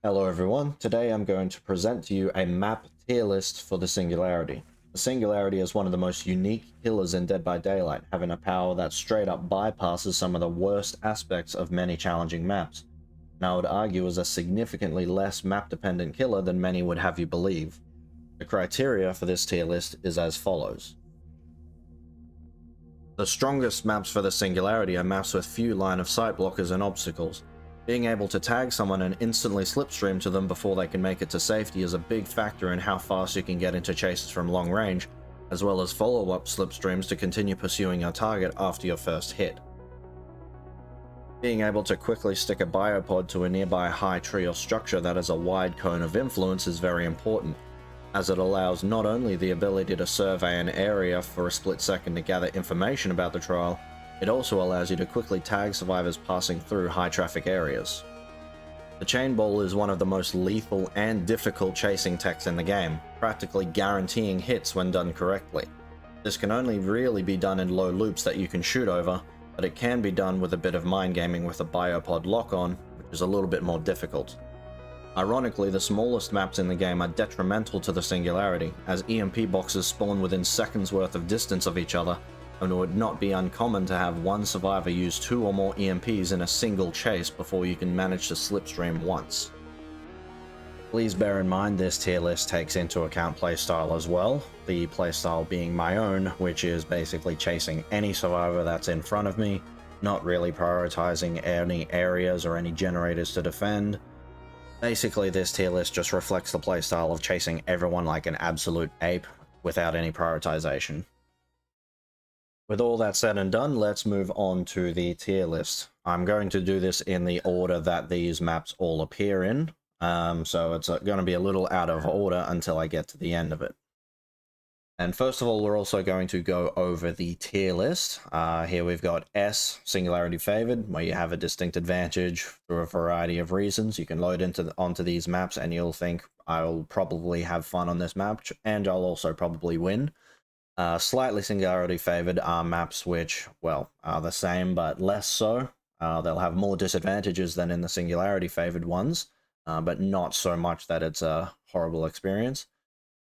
Hello everyone, today I'm going to present to you a map tier list for the Singularity. The Singularity is one of the most unique killers in Dead by Daylight, having a power that straight up bypasses some of the worst aspects of many challenging maps, and I would argue is a significantly less map dependent killer than many would have you believe. The criteria for this tier list is as follows. The strongest maps for the Singularity are maps with few line of sight blockers and obstacles. Being able to tag someone and instantly slipstream to them before they can make it to safety is a big factor in how fast you can get into chases from long range, as well as follow-up slipstreams to continue pursuing your target after your first hit. Being able to quickly stick a biopod to a nearby high tree or structure that has a wide cone of influence is very important, as it allows not only the ability to survey an area for a split second to gather information about the trial, it also allows you to quickly tag survivors passing through high traffic areas. The chain ball is one of the most lethal and difficult chasing techs in the game, practically guaranteeing hits when done correctly. This can only really be done in low loops that you can shoot over, but it can be done with a bit of mind gaming with a biopod lock-on, which is a little bit more difficult. Ironically, the smallest maps in the game are detrimental to the Singularity, as EMP boxes spawn within seconds worth of distance of each other, and it would not be uncommon to have one survivor use 2 or more EMPs in a single chase before you can manage to slipstream once. Please bear in mind this tier list takes into account playstyle as well, the playstyle being my own, which is basically chasing any survivor that's in front of me, not really prioritizing any areas or any generators to defend. Basically, this tier list just reflects the playstyle of chasing everyone like an absolute ape without any prioritization. With all that said and done, let's move on to the tier list. I'm going to do this in the order that these maps all appear in, so it's going to be a little out of order until I get to the end of it. And first of all, we're also going to go over the tier list. Here we've got S, Singularity Favored, where you have a distinct advantage through a variety of reasons. You can load onto these maps and you'll think, I'll probably have fun on this map, and I'll also probably win. Slightly Singularity Favored are maps which, well, are the same but less so. They'll have more disadvantages than in the Singularity Favored ones, but not so much that it's a horrible experience.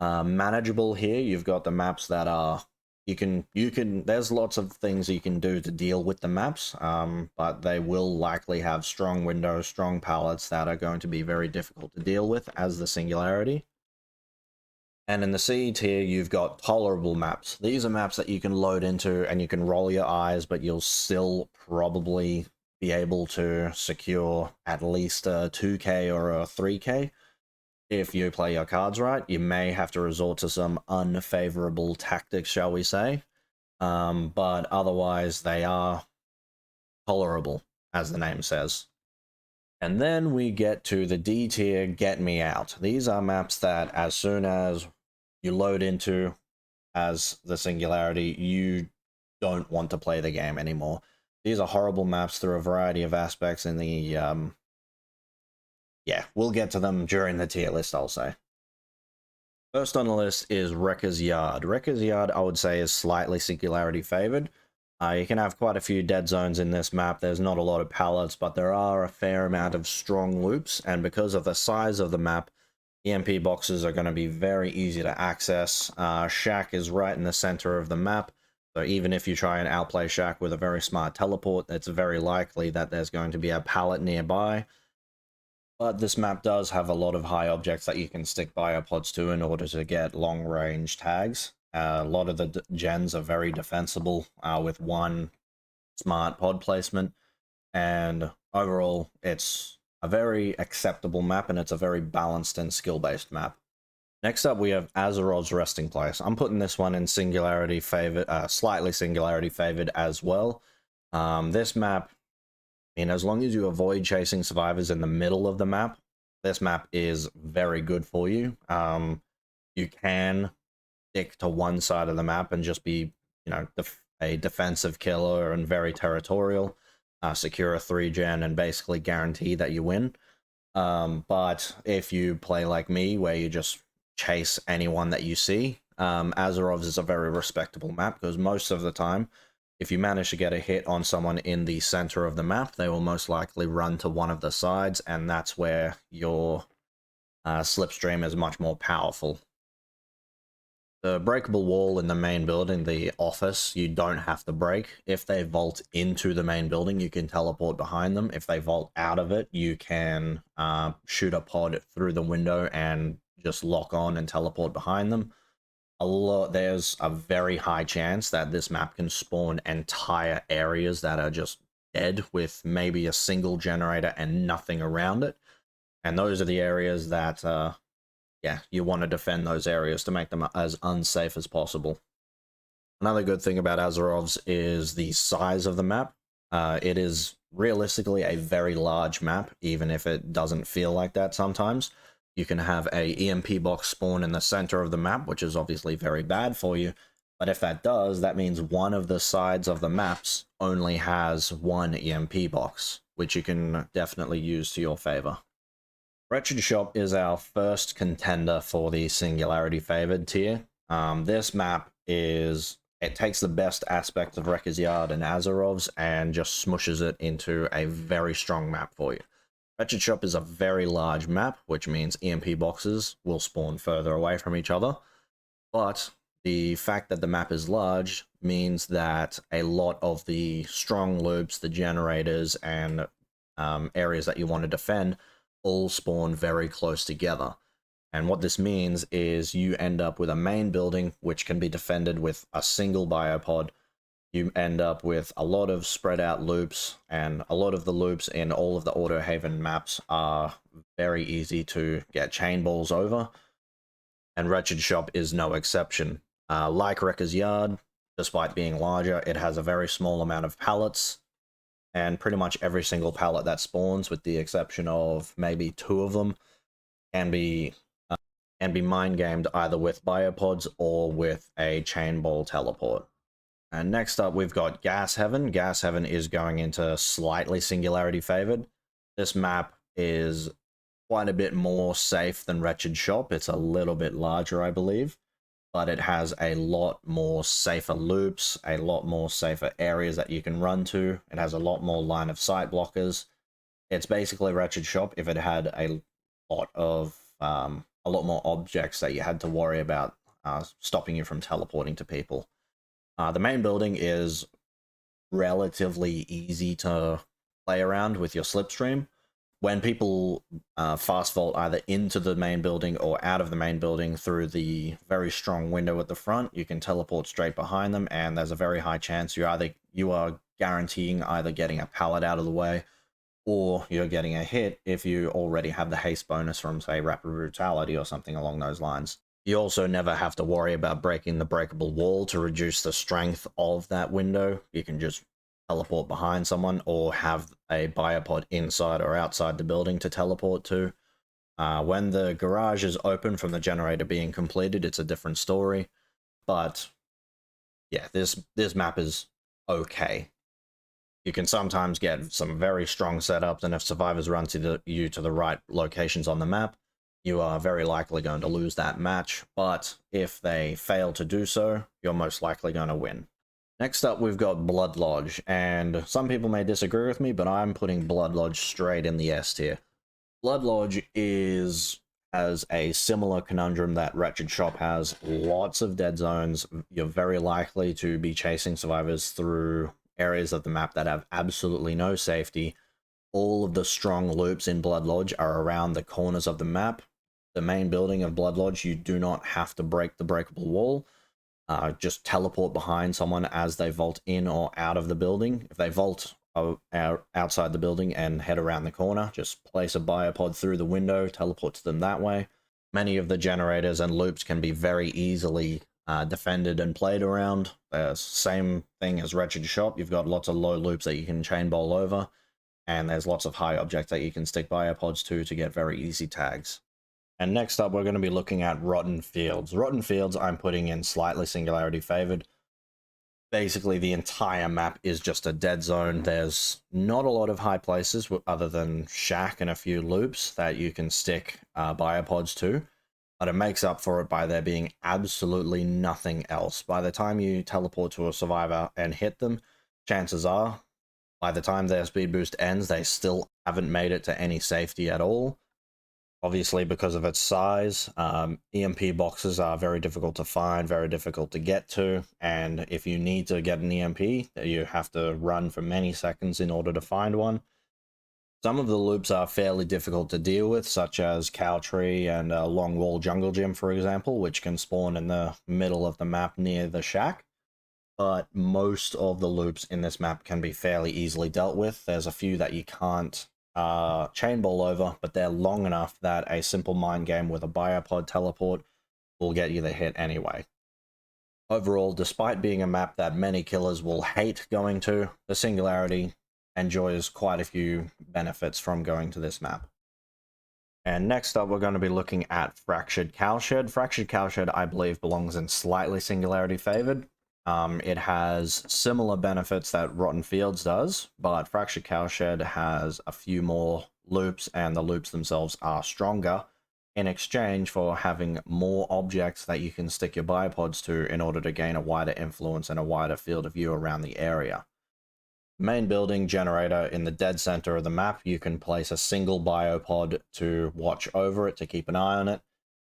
Manageable here, you've got the maps that are, there's lots of things you can do to deal with the maps, but they will likely have strong windows, strong palettes that are going to be very difficult to deal with as the Singularity. And in the C tier, you've got tolerable maps. These are maps that you can load into and you can roll your eyes, but you'll still probably be able to secure at least a 2k or a 3k. If you play your cards right, you may have to resort to some unfavorable tactics, shall we say. But otherwise, they are tolerable, as the name says. And then we get to the D tier, Get Me Out. These are maps that as soon as you load into as the Singularity, you don't want to play the game anymore. These are horrible maps through a variety of aspects in the, yeah, we'll get to them during the tier list, I'll say. First on the list is Wrecker's Yard. Wrecker's Yard, I would say, is slightly Singularity favored. You can have quite a few dead zones in this map. There's not a lot of pallets, but there are a fair amount of strong loops, and because of the size of the map, EMP boxes are going to be very easy to access. Shack is right in the center of the map, so even if you try and outplay Shack with a very smart teleport, it's very likely that there's going to be a pallet nearby. But this map does have a lot of high objects that you can stick biopods to in order to get long-range tags. A lot of the gens are very defensible with one smart pod placement, and overall it's a very acceptable map, and it's a very balanced and skill-based map. Next up, we have Azerov's Resting Place. I'm putting this one in Singularity favored, slightly Singularity favored as well. This map, I mean, as long as you avoid chasing survivors in the middle of the map, this map is very good for you. You can stick to one side of the map and just be, you know, a defensive killer and very territorial, secure a 3-gen and basically guarantee that you win. But if you play like me, where you just chase anyone that you see, Azerov's is a very respectable map, because most of the time If you manage to get a hit on someone in the center of the map, they will most likely run to one of the sides, and that's where your slipstream is much more powerful. The breakable wall in the main building, the office, you don't have to break. If they vault into the main building, you can teleport behind them. If they vault out of it, you can shoot a pod through the window and just lock on and teleport behind them. There's a very high chance that this map can spawn entire areas that are just dead with maybe a single generator and nothing around it. And those are the areas that, yeah, you want to defend those areas to make them as unsafe as possible. Another good thing about Azerov's is the size of the map. It is realistically a very large map, even if it doesn't feel like that sometimes. You can have a EMP box spawn in the center of the map, which is obviously very bad for you. But if that does, that means one of the sides of the maps only has one EMP box, which you can definitely use to your favor. Wretched Shop is our first contender for the Singularity favored tier. This map it takes the best aspects of Wrecker's Yard and Azerov's and just smushes it into a very strong map for you. Wretched Shop is a very large map, which means EMP boxes will spawn further away from each other. But the fact that the map is large means that a lot of the strong loops, the generators, and areas that you want to defend all spawn very close together. And what this means is you end up with a main building which can be defended with a single biopod. You end up with a lot of spread out loops, and a lot of the loops in all of the Auto Haven maps are very easy to get chain balls over, and Wretched Shop is no exception. Like Wrecker's Yard, despite being larger, it has a very small amount of pallets, and pretty much every single pallet that spawns, with the exception of maybe 2 of them, can be mind gamed either with biopods or with a chain ball teleport. And next up, we've got Gas Heaven. Gas Heaven is going into slightly Singularity favored. This map is quite a bit more safe than Wretched Shop. It's a little bit larger, I believe, but it has a lot more safer loops, a lot more safer areas that you can run to. It has a lot more line of sight blockers. It's basically Wretched Shop if it had a lot more objects that you had to worry about stopping you from teleporting to people. The main building is relatively easy to play around with your slipstream. When people fast vault either into the main building or out of the main building through the very strong window at the front, you can teleport straight behind them, and there's a very high chance you are guaranteeing either getting a pallet out of the way or you're getting a hit if you already have the haste bonus from, say, Rapid Brutality or something along those lines. You also never have to worry about breaking the breakable wall to reduce the strength of that window. You can just teleport behind someone or have a biopod inside or outside the building to teleport to. When the garage is open from the generator being completed, it's a different story. But yeah, this map is okay. You can sometimes get some very strong setups, and if survivors run you to the right locations on the map, you are very likely going to lose that match, but if they fail to do so, you're most likely going to win. Next up, we've got Blood Lodge, and some people may disagree with me, but I'm putting Blood Lodge straight in the S tier. Blood Lodge has a similar conundrum that Wretched Shop has. Lots of dead zones. You're very likely to be chasing survivors through areas of the map that have absolutely no safety. All of the strong loops in Blood Lodge are around the corners of the map. The main building of Blood Lodge, you do not have to break the breakable wall. Just teleport behind someone as they vault in or out of the building. If they vault outside the building and head around the corner, just place a biopod through the window, teleport to them that way. Many of the generators and loops can be very easily defended and played around. Same thing as Wretched Shop. You've got lots of low loops that you can chain bowl over, and there's lots of high objects that you can stick biopods to get very easy tags. And next up, we're going to be looking at Rotten Fields. Rotten Fields, I'm putting in slightly Singularity favored. Basically, the entire map is just a dead zone. There's not a lot of high places other than shack and a few loops that you can stick biopods to. but it makes up for it by there being absolutely nothing else. By the time you teleport to a survivor and hit them, chances are, by the time their speed boost ends, they still haven't made it to any safety at all. Obviously, because of its size, EMP boxes are very difficult to find, very difficult to get to, and if you need to get an EMP, you have to run for many seconds in order to find one. Some of the loops are fairly difficult to deal with, such as Cow Tree and Long Wall Jungle Gym, for example, which can spawn in the middle of the map near the shack. But most of the loops in this map can be fairly easily dealt with. There's a few that you can't chain ball over, but they're long enough that a simple mind game with a biopod teleport will get you the hit anyway. Overall, despite being a map that many killers will hate going to, the Singularity enjoys quite a few benefits from going to this map. And next up, we're going to be looking at Fractured Cowshed. Fractured Cowshed, I believe, belongs in slightly Singularity favored. It has similar benefits that Rotten Fields does, but Fractured Cowshed has a few more loops, and the loops themselves are stronger in exchange for having more objects that you can stick your biopods to in order to gain a wider influence and a wider field of view around the area. Main building generator in the dead center of the map, you can place a single biopod to watch over it, to keep an eye on it,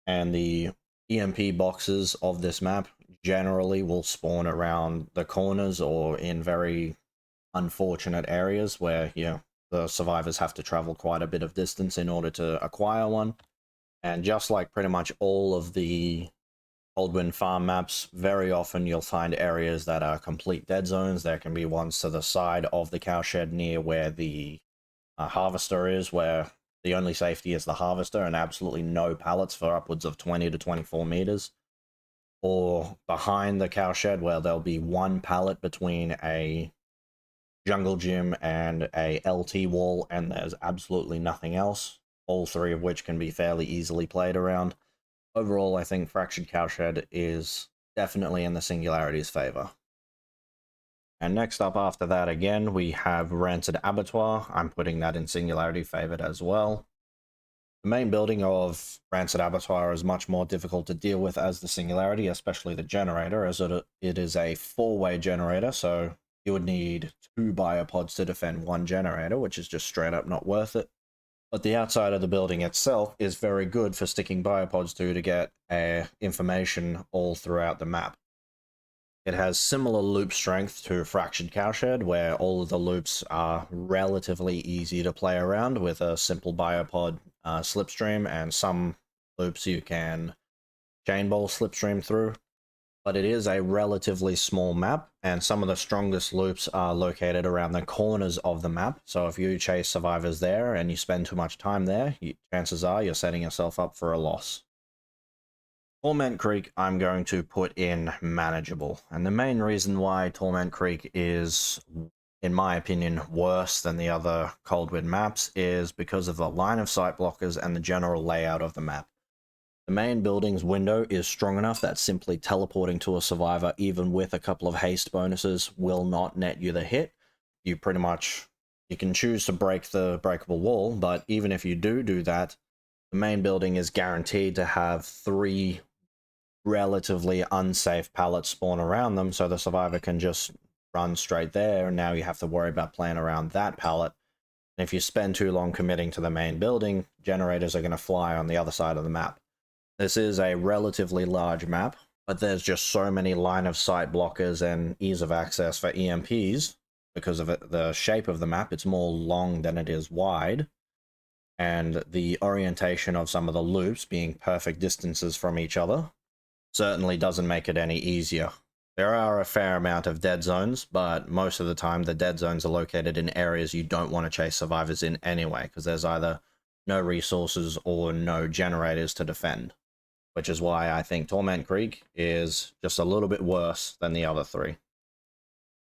and the EMP boxes of this map generally will spawn around the corners or in very unfortunate areas where, you know, the survivors have to travel quite a bit of distance in order to acquire one. And just like pretty much all of the Coldwind farm maps, very often you'll find areas that are complete dead zones. There can be ones to the side of the cowshed near where the harvester is, where the only safety is the harvester and absolutely no pallets for upwards of 20 to 24 meters. Or behind the cowshed, where there'll be one pallet between a jungle gym and a LT wall, and there's absolutely nothing else, all three of which can be fairly easily played around. Overall, I think Fractured Cowshed is definitely in the Singularity's favor. And next up after that, again, we have Rancid Abattoir. I'm putting that in Singularity favored as well. The main building of Rancid Abattoir is much more difficult to deal with as the Singularity, especially the generator, as it is a four-way generator, so you would need 2 biopods to defend 1 generator, which is just straight up not worth it. But the outside of the building itself is very good for sticking biopods to get information all throughout the map. It has similar loop strength to Fractured Cowshed, where all of the loops are relatively easy to play around with a simple biopod slipstream, and some loops you can chain ball slipstream through. But it is a relatively small map, and some of the strongest loops are located around the corners of the map. So if you chase survivors there and you spend too much time there, chances are you're setting yourself up for a loss. Torment Creek, I'm going to put in manageable. And the main reason why Torment Creek is, in my opinion, worse than the other Coldwind maps is because of the line of sight blockers and the general layout of the map. The main building's window is strong enough that simply teleporting to a survivor, even with a couple of haste bonuses, will not net you the hit. You can choose to break the breakable wall, but even if you do that, the main building is guaranteed to have 3 relatively unsafe pallets spawn around them, so the survivor can just run straight there, and now you have to worry about playing around that pallet. And if you spend too long committing to the main building, generators are going to fly on the other side of the map. This is a relatively large map, but there's just so many line of sight blockers and ease of access for EMPs because of the shape of the map. It's more long than it is wide, and the orientation of some of the loops being perfect distances from each other certainly doesn't make it any easier. There are a fair amount of dead zones, but most of the time the dead zones are located in areas you don't want to chase survivors in anyway, because there's either no resources or no generators to defend, which is why I think Torment Creek is just a little bit worse than the other 3.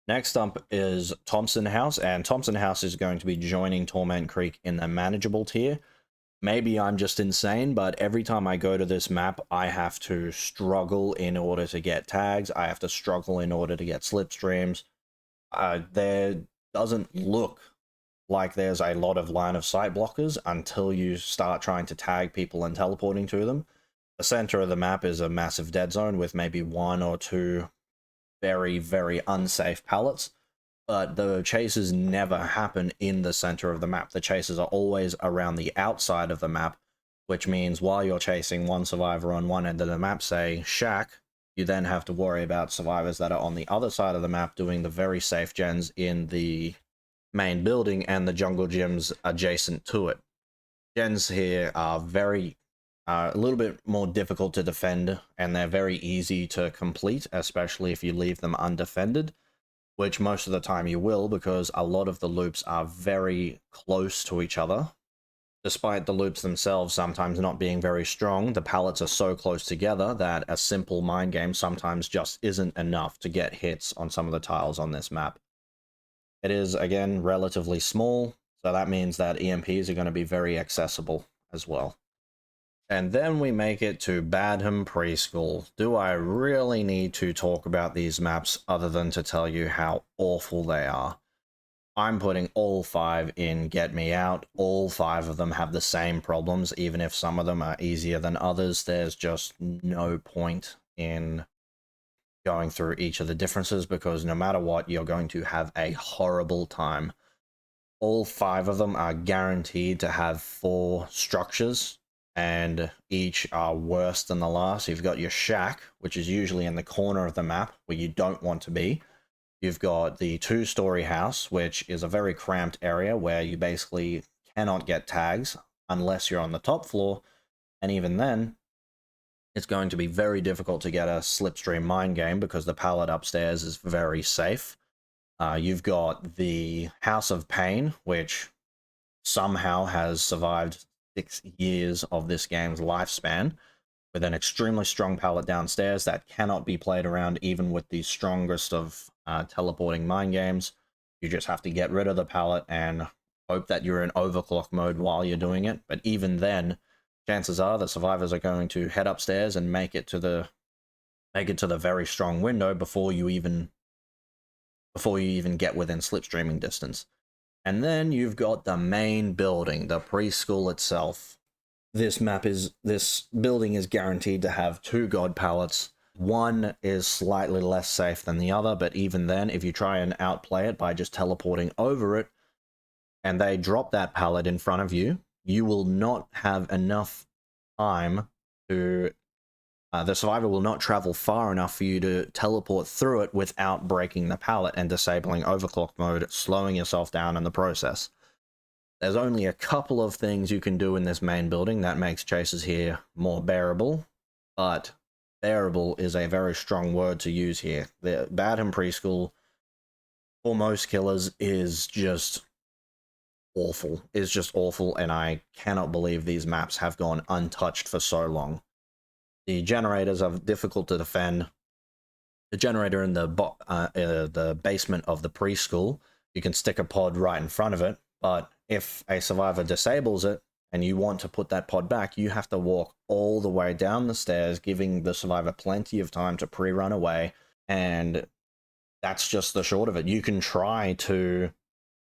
Next up is Thompson House, and Thompson House is going to be joining Torment Creek in the manageable tier. Maybe I'm just insane, but every time I go to this map, I have to struggle in order to get tags. I have to struggle in order to get slipstreams. There doesn't look like there's a lot of line of sight blockers until you start trying to tag people and teleporting to them. The center of the map is a massive dead zone with maybe one or two very, very unsafe pallets, but the chases never happen in the center of the map. The chases are always around the outside of the map, which means while you're chasing one survivor on one end of the map, say Shack, you then have to worry about survivors that are on the other side of the map doing the very safe gens in the main building and the jungle gyms adjacent to it. Gens here are a little bit more difficult to defend, and they're very easy to complete, especially if you leave them undefended, which most of the time you will, because a lot of the loops are very close to each other. Despite the loops themselves sometimes not being very strong, the pallets are so close together that a simple mind game sometimes just isn't enough to get hits on some of the tiles on this map. It is, again, relatively small, so that means that EMPs are going to be very accessible as well. And then we make it to Badham Preschool. Do I really need to talk about these maps other than to tell you how awful they are? I'm putting all 5 in Get Me Out. All 5 of them have the same problems, even if some of them are easier than others. There's just no point in going through each of the differences, because no matter what, you're going to have a horrible time. All 5 of them are guaranteed to have 4 structures, and each are worse than the last. You've got your shack, which is usually in the corner of the map where you don't want to be. You've got the 2-story house, which is a very cramped area where you basically cannot get tags unless you're on the top floor, and even then, it's going to be very difficult to get a slipstream mine game because the pallet upstairs is very safe. You've got the House of Pain, which somehow has survived 6 years of this game's lifespan, with an extremely strong pallet downstairs that cannot be played around even with the strongest of teleporting mine games. You just have to get rid of the pallet and hope that you're in overclock mode while you're doing it. But even then, chances are that survivors are going to head upstairs and make it to the very strong window before you even get within slipstreaming distance. And then you've got the main building, the preschool itself. This building is guaranteed to have 2 god pallets. One is slightly less safe than the other, but even then, if you try and outplay it by just teleporting over it, and they drop that pallet in front of you, you will not have enough time to... the survivor will not travel far enough for you to teleport through it without breaking the pallet and disabling overclock mode, slowing yourself down in the process. There's only a couple of things you can do in this main building that makes chases here more bearable, but bearable is a very strong word to use here. The Badham Preschool, for most killers, is just awful. It's just awful, and I cannot believe these maps have gone untouched for so long. The generators are difficult to defend. The generator in the basement of the preschool, you can stick a pod right in front of it, but if a survivor disables it and you want to put that pod back, you have to walk all the way down the stairs, giving the survivor plenty of time to pre-run away, and that's just the short of it. You can try to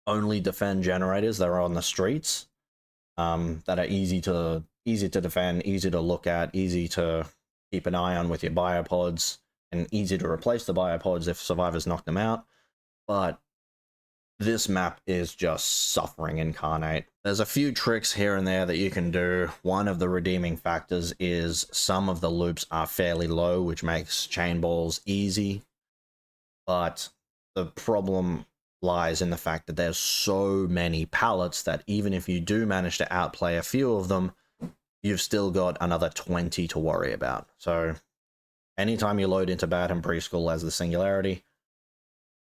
only defend generators that are on the streets, that are easy to defend, easy to look at, easy to keep an eye on with your biopods, and easy to replace the biopods if survivors knock them out. But this map is just suffering incarnate. There's a few tricks here and there that you can do. One of the redeeming factors is some of the loops are fairly low, which makes chain balls easy. But the problem lies in the fact that there's so many pallets that even if you do manage to outplay a few of them, you've still got another 20 to worry about. So anytime you load into Badham Preschool as the Singularity,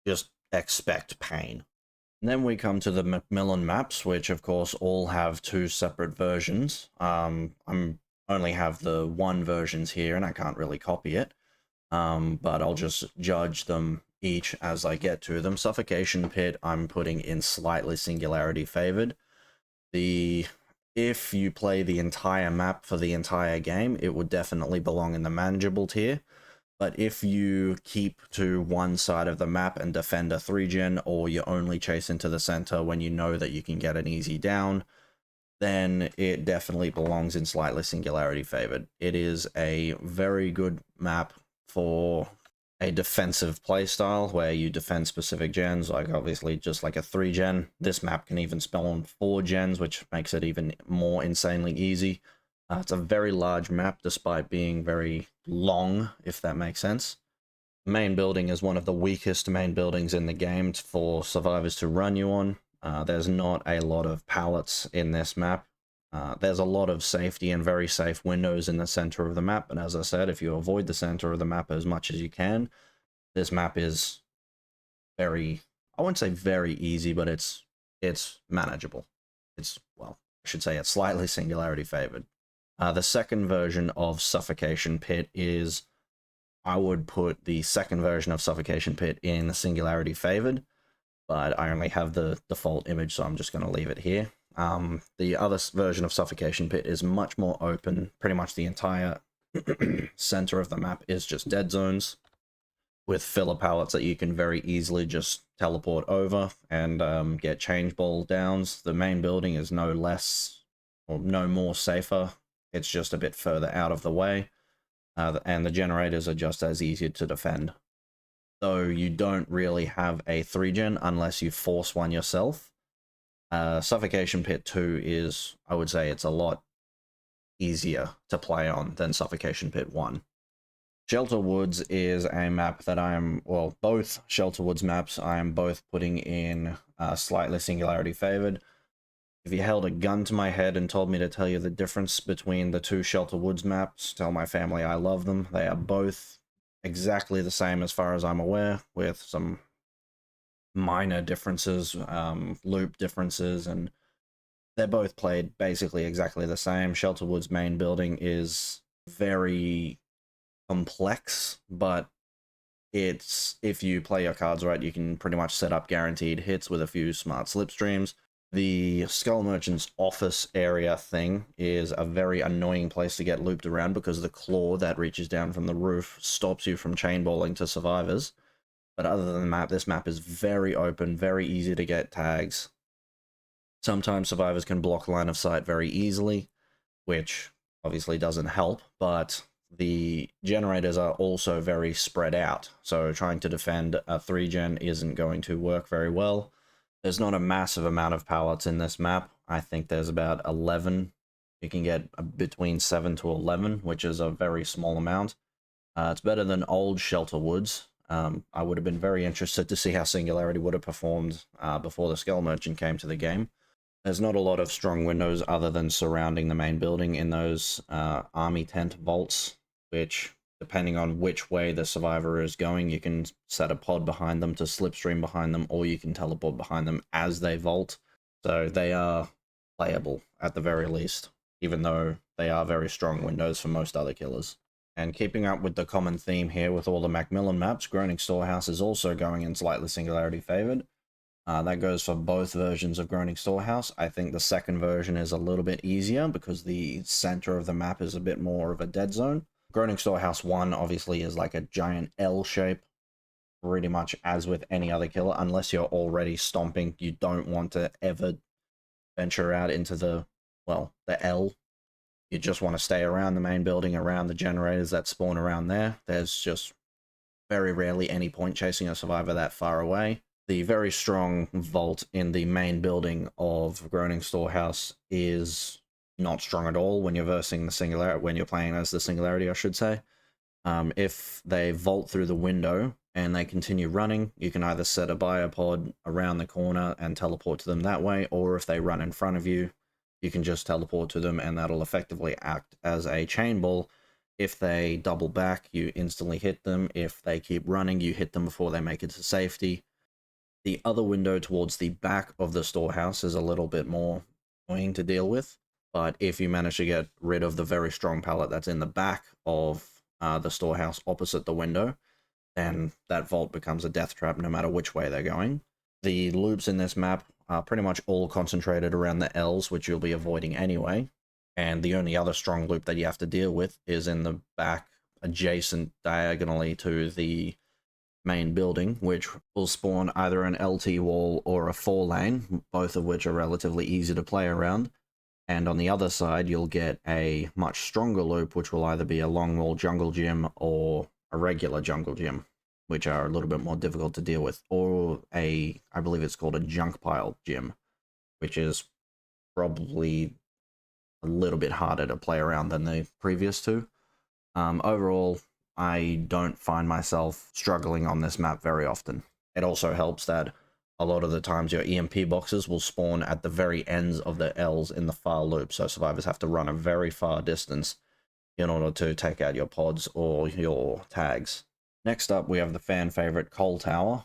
just expect pain. And then we come to the Macmillan maps, which of course all have 2 separate versions. I'm only have the 1 versions here, and I can't really copy it. But I'll just judge them each as I get to them. Suffocation Pit, I'm putting in slightly Singularity favored. If you play the entire map for the entire game, it would definitely belong in the manageable tier. But if you keep to one side of the map and defend a 3-gen, or you only chase into the center when you know that you can get an easy down, then it definitely belongs in slightly Singularity favored. It is a very good map for a defensive playstyle where you defend specific gens, like obviously just like a 3-gen. This map can even spell on 4 gens, which makes it even more insanely easy. It's a very large map despite being very long, if that makes sense. Main building is one of the weakest main buildings in the game for survivors to run you on. There's not a lot of pallets in this map. There's a lot of safety and very safe windows in the center of the map, but as I said, if you avoid the center of the map as much as you can, this map is very, I wouldn't say very easy, but it's manageable. It's, well, I should say it's slightly Singularity favored. The second version of Suffocation Pit is, I would put the second version of Suffocation Pit in Singularity favored, but I only have the default image, so I'm just going to leave it here. The other version of Suffocation Pit is much more open. Pretty much the entire center of the map is just dead zones with filler pallets that you can very easily just teleport over and get change ball downs. The main building is no less or no more safer. It's just a bit further out of the way, and the generators are just as easy to defend. So you don't really have a 3-gen unless you force one yourself. Suffocation Pit 2 is, I would say it's a lot easier to play on than Suffocation Pit 1. Shelter Woods is a map that well, both Shelter Woods maps I am both putting in slightly Singularity favored. If you held a gun to my head and told me to tell you the difference between the two Shelter Woods maps, tell my family I love them. They are both exactly the same as far as I'm aware, with some minor differences, loop differences, and they're both played basically exactly the same. Shelter Woods main building is very complex, but it's, if you play your cards right, you can pretty much set up guaranteed hits with a few smart slipstreams. The Skull Merchant's office area thing is a very annoying place to get looped around because the claw that reaches down from the roof stops you from chainballing to survivors. But other than that, this map is very open, very easy to get tags. Sometimes survivors can block line of sight very easily, which obviously doesn't help, but the generators are also very spread out, so trying to defend a 3-gen isn't going to work very well. There's not a massive amount of pallets in this map. I think there's about 11. You can get between 7 to 11, which is a very small amount. It's better than old Shelter Woods. I would have been very interested to see how Singularity would have performed before the Skull Merchant came to the game. There's not a lot of strong windows other than surrounding the main building in those army tent vaults, which, depending on which way the survivor is going, you can set a pod behind them to slipstream behind them, or you can teleport behind them as they vault. So they are playable at the very least, even though they are very strong windows for most other killers. And keeping up with the common theme here with all the Macmillan maps, Groaning Storehouse is also going in slightly Singularity favored. That goes for both versions of Groaning Storehouse. I think the second version is a little bit easier because the center of the map is a bit more of a dead zone. Groaning Storehouse 1 obviously is like a giant L shape, pretty much as with any other killer. Unless you're already stomping, you don't want to ever venture out into the L. You just want to stay around the main building, around the generators that spawn around there. There's just very rarely any point chasing a survivor that far away. The very strong vault in the main building of Groaning Storehouse is not strong at all when you're versing the Singularity, when you're playing as the Singularity, I should say. If they vault through the window and they continue running, you can either set a biopod around the corner and teleport to them that way, or if they run in front of you, you can just teleport to them and that'll effectively act as a chain ball. If they double back, you instantly hit them. If they keep running, you hit them before they make it to safety. The other window towards the back of the storehouse is a little bit more annoying to deal with, but if you manage to get rid of the very strong pallet that's in the back of the storehouse opposite the window, then that vault becomes a death trap no matter which way they're going. The loops in this map are pretty much all concentrated around the L's, which you'll be avoiding anyway, and the only other strong loop that you have to deal with is in the back, adjacent diagonally to the main building, which will spawn either an LT wall or a 4-lane, both of which are relatively easy to play around. And on the other side, you'll get a much stronger loop, which will either be a long wall jungle gym or a regular jungle gym, which are a little bit more difficult to deal with, or I believe it's called a junk pile gym, which is probably a little bit harder to play around than the previous two. Overall, I don't find myself struggling on this map very often. It also helps that a lot of the times your EMP boxes will spawn at the very ends of the L's in the far loop, so survivors have to run a very far distance in order to take out your pods or your tags. Next up, we have the fan favorite Coal Tower.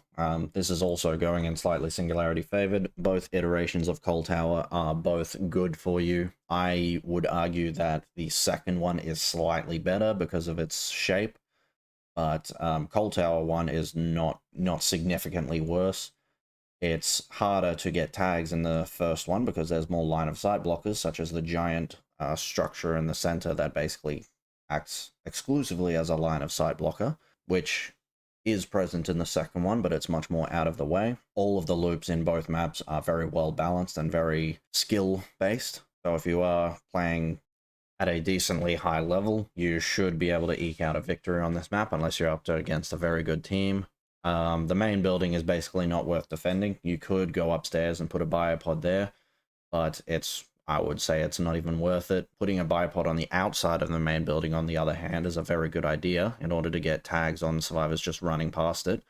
This is also going in slightly Singularity favored. Both iterations of Coal Tower are both good for you. I would argue that the second one is slightly better because of its shape, but Coal Tower 1 is not significantly worse. It's harder to get tags in the first one because there's more line of sight blockers, such as the giant structure in the center that basically acts exclusively as a line of sight blocker, which is present in the second one, but it's much more out of the way. All of the loops in both maps are very well balanced and very skill based. So if you are playing at a decently high level, you should be able to eke out a victory on this map unless you're up against a very good team. The main building is basically not worth defending. You could go upstairs and put a biopod there, but I would say it's not even worth it. Putting a biopod on the outside of the main building, on the other hand, is a very good idea in order to get tags on survivors just running past it,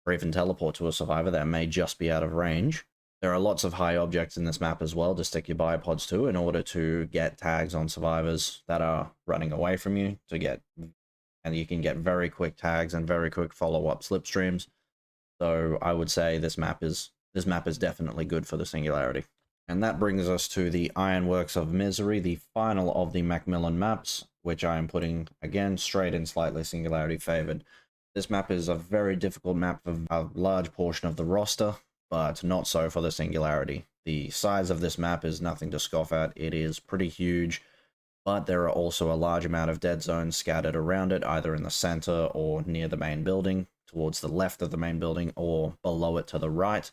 or even teleport to a survivor that may just be out of range. There are lots of high objects in this map as well to stick your biopods to in order to get tags on survivors that are running away from you and you can get very quick tags and very quick follow-up slipstreams. So I would say this map is definitely good for the Singularity. And that brings us to the Ironworks of Misery, the final of the Macmillan maps, which I am putting, again, straight in slightly Singularity favored. This map is a very difficult map for a large portion of the roster, but not so for the Singularity. The size of this map is nothing to scoff at. It is pretty huge, but there are also a large amount of dead zones scattered around it, either in the center or near the main building, towards the left of the main building, or below it to the right.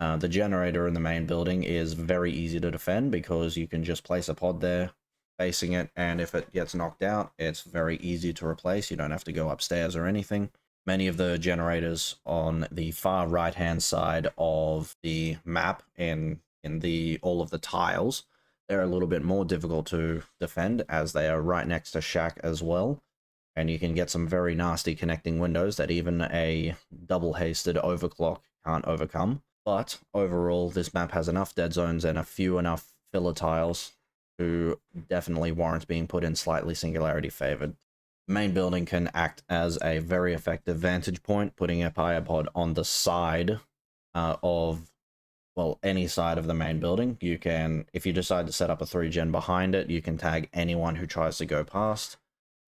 The generator in the main building is very easy to defend because you can just place a pod there, facing it, and if it gets knocked out, it's very easy to replace. You don't have to go upstairs or anything. Many of the generators on the far right-hand side of the map in all of the tiles, they're a little bit more difficult to defend as they are right next to shack as well. And you can get some very nasty connecting windows that even a double-hasted overclock can't overcome. But overall, this map has enough dead zones and enough filler tiles to definitely warrant being put in slightly Singularity favored. The main building can act as a very effective vantage point, putting a biopod on the side of, well, any side of the main building. You can, if you decide to set up a 3-gen behind it, you can tag anyone who tries to go past.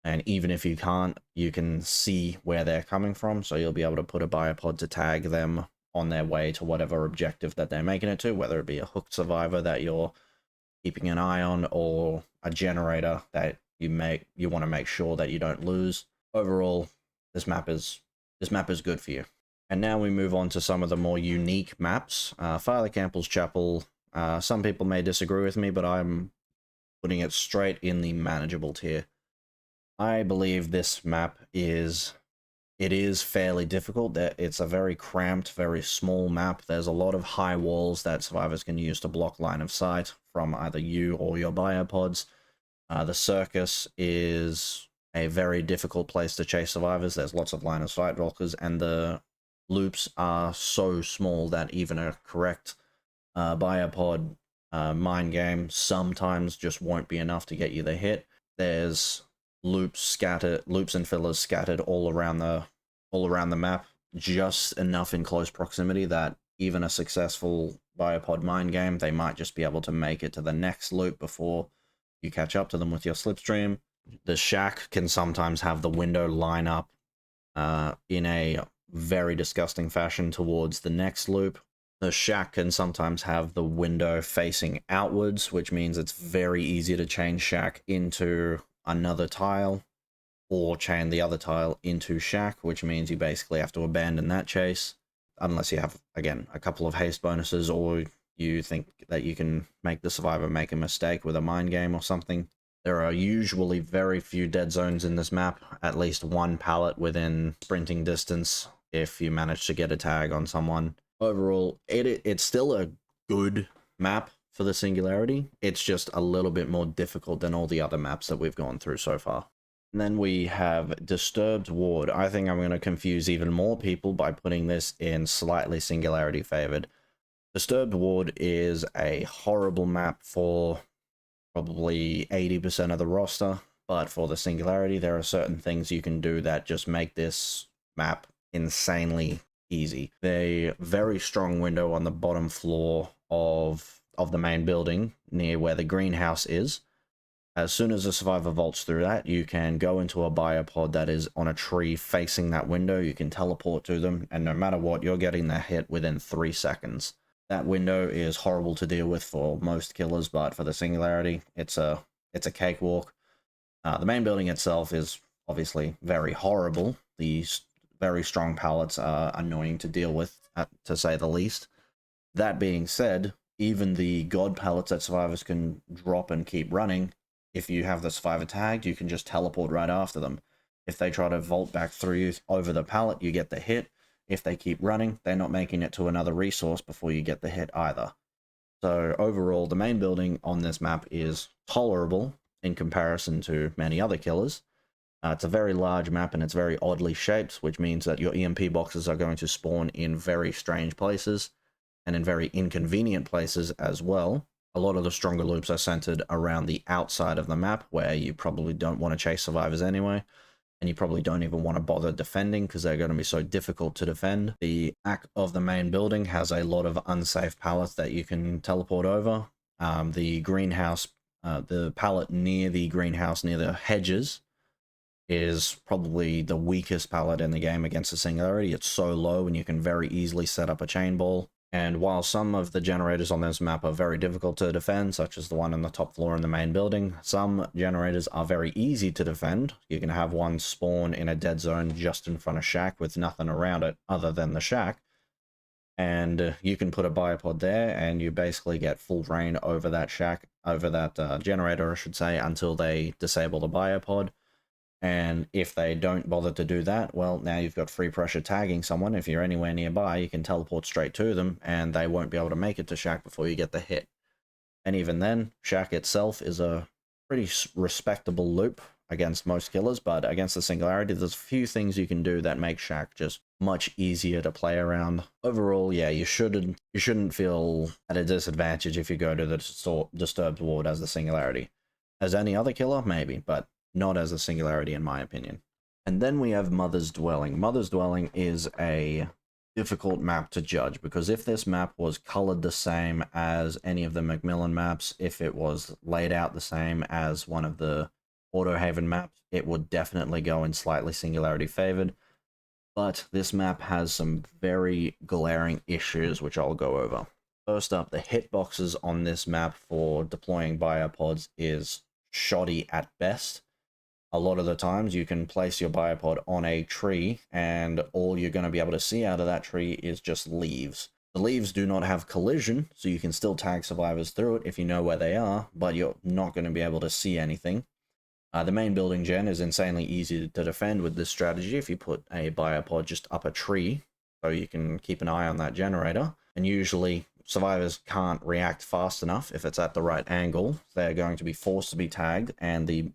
And even if you can't, you can see where they're coming from, so you'll be able to put a biopod to tag them on their way to whatever objective that they're making it to, whether it be a hooked survivor that you're keeping an eye on, or a generator that you want to make sure that you don't lose. Overall, this map is good for you. And now we move on to some of the more unique maps. Father Campbell's Chapel. Some people may disagree with me, but I'm putting it straight in the manageable tier. I believe this map is fairly difficult. It's a very cramped, very small map. There's a lot of high walls that survivors can use to block line of sight from either you or your biopods. The circus is a very difficult place to chase survivors. There's lots of line of sight blockers, and the loops are so small that even a correct biopod mind game sometimes just won't be enough to get you the hit. There's loops and fillers scattered all around the map, just enough in close proximity that even a successful biopod mind game, they might just be able to make it to the next loop before you catch up to them with your slipstream. The shack can sometimes have the window line up in a very disgusting fashion towards the next loop. The shack can sometimes have the window facing outwards, which means it's very easy to chain shack into another tile, or chain the other tile into shack, which means you basically have to abandon that chase, unless you have, again, a couple of haste bonuses, or you think that you can make the survivor make a mistake with a mind game or something. There are usually very few dead zones in this map, at least one pallet within sprinting distance if you manage to get a tag on someone. Overall, it's still a good map for the Singularity. It's just a little bit more difficult than all the other maps that we've gone through so far. And then we have Disturbed Ward. I think I'm going to confuse even more people by putting this in slightly Singularity favored. Disturbed Ward is a horrible map for probably 80% of the roster, but for the Singularity, there are certain things you can do that just make this map insanely easy. A very strong window on the bottom floor of the main building near where the greenhouse is. As soon as the survivor vaults through that, you can go into a biopod that is on a tree facing that window. You can teleport to them, and no matter what, you're getting the hit within 3 seconds. That window is horrible to deal with for most killers, but for the Singularity, it's a cakewalk. The main building itself is obviously very horrible. These very strong pallets are annoying to deal with, to say the least. That being said, even the god pallets that survivors can drop and keep running, if you have the survivor tagged, you can just teleport right after them. If they try to vault back through you over the pallet, you get the hit. If they keep running, they're not making it to another resource before you get the hit either. So overall, the main building on this map is tolerable in comparison to many other killers. It's a very large map and it's very oddly shaped, which means that your EMP boxes are going to spawn in very strange places and in very inconvenient places as well. A lot of the stronger loops are centered around the outside of the map, where you probably don't want to chase survivors anyway, and you probably don't even want to bother defending because they're going to be so difficult to defend. The back of the main building has a lot of unsafe pallets that you can teleport over. The greenhouse, the pallet near the greenhouse, near the hedges, is probably the weakest pallet in the game against the Singularity. It's so low and you can very easily set up a chain ball. And while some of the generators on this map are very difficult to defend, such as the one on the top floor in the main building, some generators are very easy to defend. You can have one spawn in a dead zone just in front of shack with nothing around it other than the shack. And you can put a biopod there and you basically get full reign over that shack, over that generator, I should say, until they disable the biopod. And if they don't bother to do that, well, now you've got free pressure tagging someone. If you're anywhere nearby, you can teleport straight to them, and they won't be able to make it to shack before you get the hit. And even then, shack itself is a pretty respectable loop against most killers, but against the Singularity, there's a few things you can do that make shack just much easier to play around. Overall, yeah, you shouldn't feel at a disadvantage if you go to the Disturbed Ward as the Singularity. As any other killer, maybe, but not as a Singularity in my opinion. And then we have Mother's Dwelling. Mother's Dwelling is a difficult map to judge, because if this map was colored the same as any of the Macmillan maps, if it was laid out the same as one of the Autohaven maps, it would definitely go in slightly Singularity favored. But this map has some very glaring issues, which I'll go over. First up, the hitboxes on this map for deploying biopods is shoddy at best. A lot of the times you can place your biopod on a tree and all you're going to be able to see out of that tree is just leaves. The leaves do not have collision, so you can still tag survivors through it if you know where they are, but you're not going to be able to see anything. The main building gen is insanely easy to defend with this strategy if you put a biopod just up a tree, so you can keep an eye on that generator. And usually survivors can't react fast enough if it's at the right angle. They're going to be forced to be tagged, and the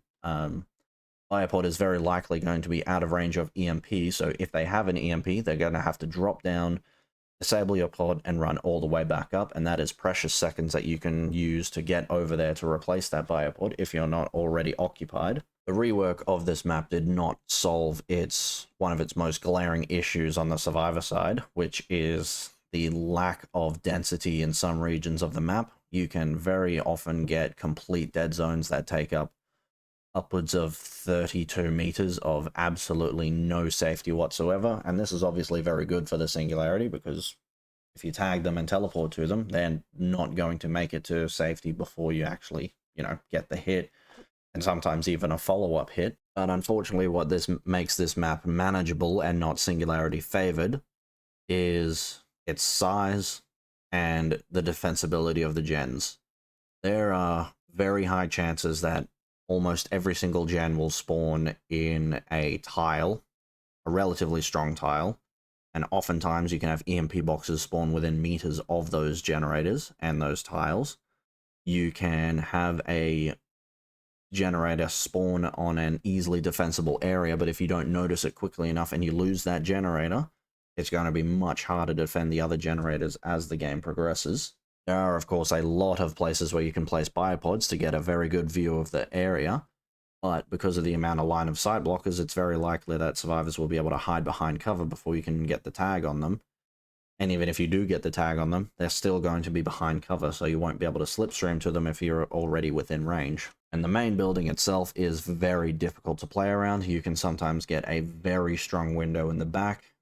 biopod is very likely going to be out of range of EMP, so if they have an EMP, they're going to have to drop down, disable your pod, and run all the way back up, and that is precious seconds that you can use to get over there to replace that biopod if you're not already occupied. The rework of this map did not solve one of its most glaring issues on the survivor side, which is the lack of density in some regions of the map. You can very often get complete dead zones that take up upwards of 32 meters of absolutely no safety whatsoever, and this is obviously very good for the Singularity, because if you tag them and teleport to them, they're not going to make it to safety before you actually, get the hit, and sometimes even a follow-up hit. But unfortunately, what this makes this map manageable and not Singularity favored is its size and the defensibility of the gens. There are very high chances that almost every single gen will spawn in a tile, a relatively strong tile, and oftentimes you can have EMP boxes spawn within meters of those generators and those tiles. You can have a generator spawn on an easily defensible area, but if you don't notice it quickly enough and you lose that generator, it's going to be much harder to defend the other generators as the game progresses. There are, of course, a lot of places where you can place biopods to get a very good view of the area, but because of the amount of line of sight blockers, it's very likely that survivors will be able to hide behind cover before you can get the tag on them. And even if you do get the tag on them, they're still going to be behind cover, so you won't be able to slipstream to them if you're already within range. And the main building itself is very difficult to play around. You can sometimes get a very strong window in the back.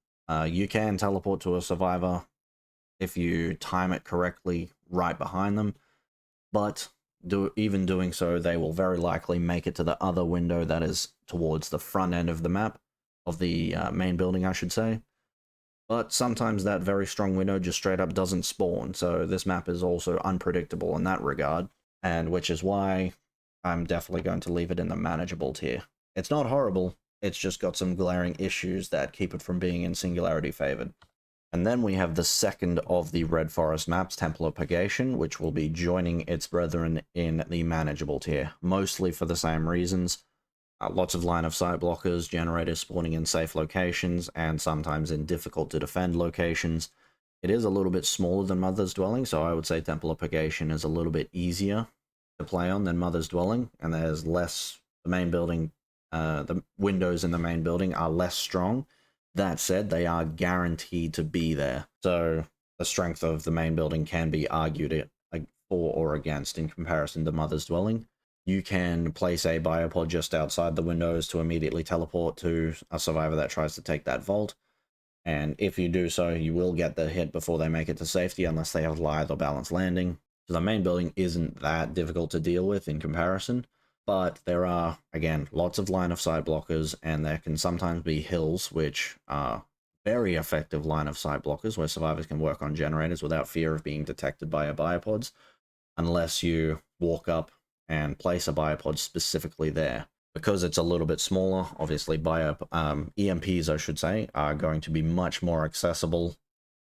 You can teleport to a survivor if you time it correctly right behind them, but even doing so, they will very likely make it to the other window that is towards the front end of the map, of the main building, I should say. But sometimes that very strong window just straight up doesn't spawn, so this map is also unpredictable in that regard, and which is why I'm definitely going to leave it in the manageable tier. It's not horrible, it's just got some glaring issues that keep it from being in Singularity favored. And then we have the second of the Red Forest maps, Temple of Purgation, which will be joining its brethren in the manageable tier, mostly for the same reasons. Lots of line of sight blockers, generators spawning in safe locations, and sometimes in difficult to defend locations. It is a little bit smaller than Mother's Dwelling, so I would say Temple of Purgation is a little bit easier to play on than Mother's Dwelling, and there's less, the main building, the windows in the main building are less strong. That said, they are guaranteed to be there, so the strength of the main building can be argued for or against in comparison to Mother's Dwelling. You can place a biopod just outside the windows to immediately teleport to a survivor that tries to take that vault, and if you do so, you will get the hit before they make it to safety unless they have lithe or balanced landing. So the main building isn't that difficult to deal with in comparison, but there are, again, lots of line of sight blockers, and there can sometimes be hills, which are very effective line of sight blockers, where survivors can work on generators without fear of being detected by a biopods, unless you walk up and place a biopod specifically there. Because it's a little bit smaller, obviously EMPs, I should say, are going to be much more accessible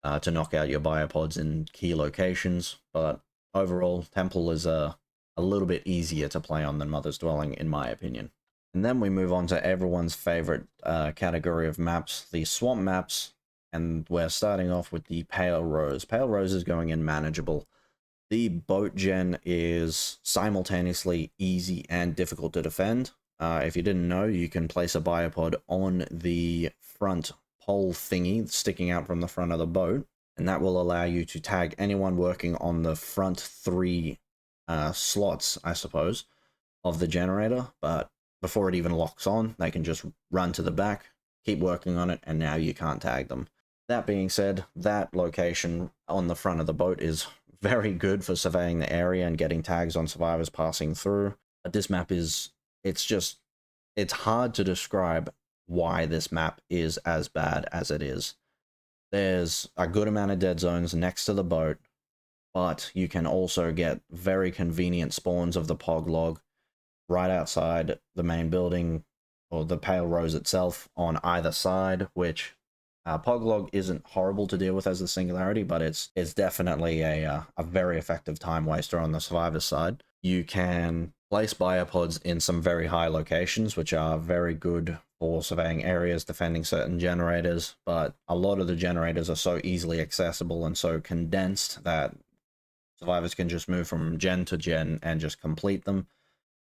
to knock out your biopods in key locations, but overall, Temple is a little bit easier to play on than Mother's Dwelling, in my opinion. And then we move on to everyone's favorite category of maps, the swamp maps, and we're starting off with the Pale Rose. Pale Rose is going in manageable. The boat gen is simultaneously easy and difficult to defend. If you didn't know, you can place a biopod on the front pole thingy sticking out from the front of the boat, and that will allow you to tag anyone working on the front three slots, I suppose, of the generator, but before it even locks on, they can just run to the back, keep working on it, and now you can't tag them. That being said, that location on the front of the boat is very good for surveying the area and getting tags on survivors passing through. But this map is, it's hard to describe why this map is as bad as it is. There's a good amount of dead zones next to the boat, but you can also get very convenient spawns of the Poglog right outside the main building, or the Pale Rose itself, on either side, which Poglog isn't horrible to deal with as the Singularity, but it's definitely a very effective time waster on the survivor side. You can place biopods in some very high locations, which are very good for surveying areas, defending certain generators, but a lot of the generators are so easily accessible and so condensed that survivors can just move from gen to gen and just complete them.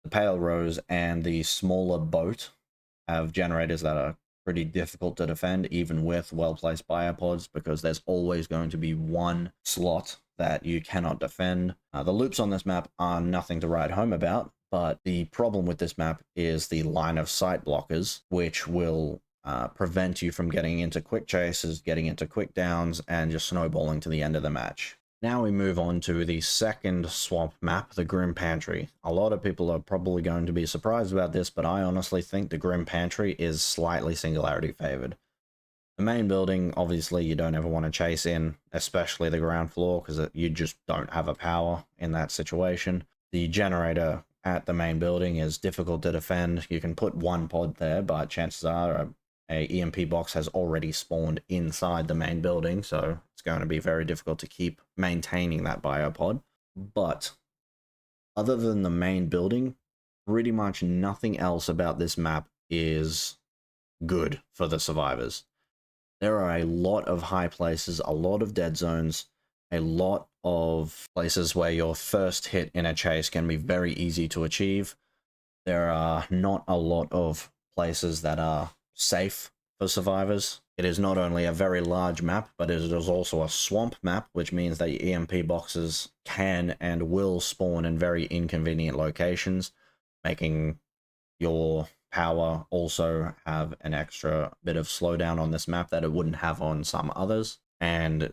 The Pale Rose and the smaller boat have generators that are pretty difficult to defend, even with well-placed biopods, because there's always going to be one slot that you cannot defend. The loops on this map are nothing to write home about, but the problem with this map is the line of sight blockers, which will prevent you from getting into quick chases, getting into quick downs, and just snowballing to the end of the match. Now we move on to the second swamp map, the Grim Pantry. A lot of people are probably going to be surprised about this, but I honestly think the Grim Pantry is slightly Singularity favored. The main building, obviously, you don't ever want to chase in, especially the ground floor, because you just don't have a power in that situation. The generator at the main building is difficult to defend. You can put one pod there, but chances are a EMP box has already spawned inside the main building, so it's going to be very difficult to keep maintaining that biopod. But other than the main building, pretty much nothing else about this map is good for the survivors. There are a lot of high places, a lot of dead zones, a lot of places where your first hit in a chase can be very easy to achieve. There are not a lot of places that are safe for survivors. It is not only a very large map, but it is also a swamp map, which means that your EMP boxes can and will spawn in very inconvenient locations, making your power also have an extra bit of slowdown on this map that it wouldn't have on some others. And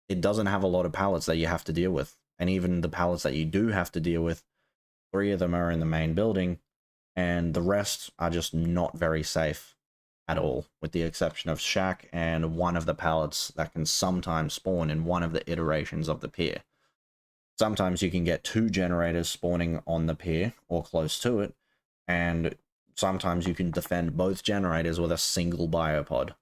it doesn't have a lot of pallets that you have to deal with. And even the pallets that you do have to deal with, 3 of them are in the main building, and the rest are just not very safe at all, with the exception of Shack and one of the pallets that can sometimes spawn in one of the iterations of the pier. Sometimes you can get 2 generators spawning on the pier or close to it, and sometimes you can defend both generators with a single biopod,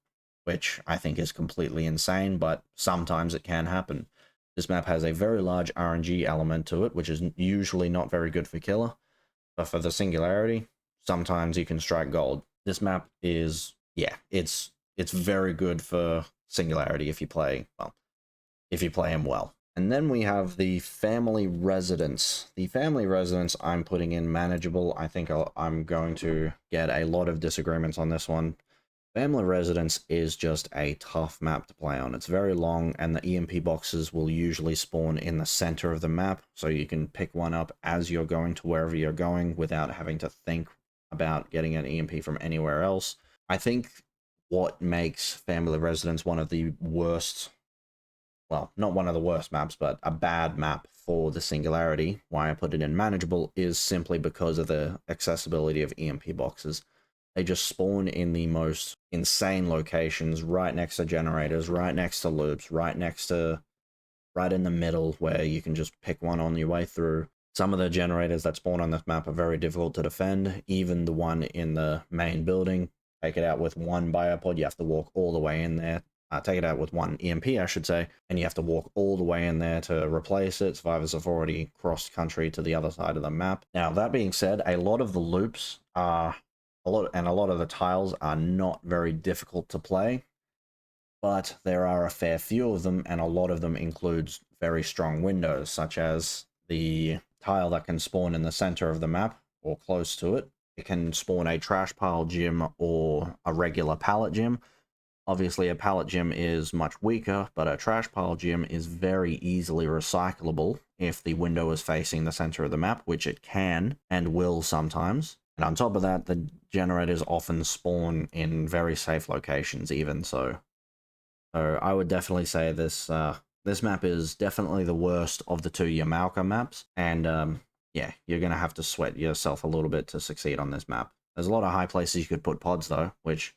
which I think is completely insane, but sometimes it can happen. This map has a very large RNG element to it, which is usually not very good for killer, but for the Singularity, sometimes you can strike gold. This map is, yeah, it's very good for Singularity if you play, well, if you play him well. And then we have the family residence. The family residence I'm putting in manageable. I think I'm going to get a lot of disagreements on this one. Family residence is just a tough map to play on. It's very long, and the EMP boxes will usually spawn in the center of the map, so you can pick one up as you're going to wherever you're going without having to think about getting an EMP from anywhere else. I think what makes family residence one of the worst, well, not one of the worst maps, but a bad map for the Singularity, why I put it in manageable, is simply because of the accessibility of EMP boxes. They just spawn in the most insane locations, right next to generators, right next to loops, right in the middle, where you can just pick one on your way through. Some of the generators that spawn on this map are very difficult to defend, even the one in the main building. Take it out with one biopod, you have to walk all the way in there. Take it out with one EMP, I should say, and you have to walk all the way in there to replace it. Survivors have already crossed country to the other side of the map. Now, that being said, a lot of the loops are, a lot of the tiles are not very difficult to play, but there are a fair few of them, and a lot of them includes very strong windows, such as the tile that can spawn in the center of the map, or close to it. It can spawn a trash pile gym or a regular pallet gym. Obviously, a pallet gym is much weaker, but a trash pile gym is very easily recyclable if the window is facing the center of the map, which it can and will sometimes. And on top of that, the generators often spawn in very safe locations even so. So I would definitely say this this map is definitely the worst of the 2 Yamalka maps, and yeah, you're going to have to sweat yourself a little bit to succeed on this map. There's a lot of high places you could put pods though, which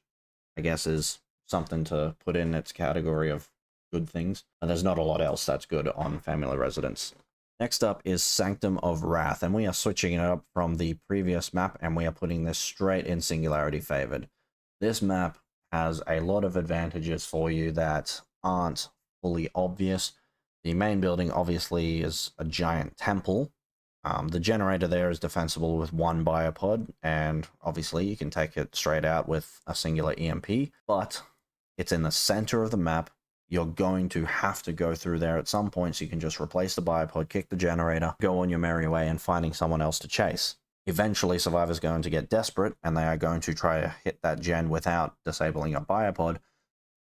I guess is something to put in its category of good things. And there's not a lot else that's good on Family Residence. Next up is Sanctum of Wrath, and we are switching it up from the previous map, and we are putting this straight in Singularity favored. This map has a lot of advantages for you that aren't fully obvious. The main building obviously is a giant temple. The generator there is defensible with one biopod, and obviously you can take it straight out with a singular EMP, but it's in the center of the map. You're going to have to go through there at some point, so you can just replace the biopod, kick the generator, go on your merry way, and finding someone else to chase. Eventually, Survivor's going to get desperate, and they are going to try to hit that gen without disabling a biopod,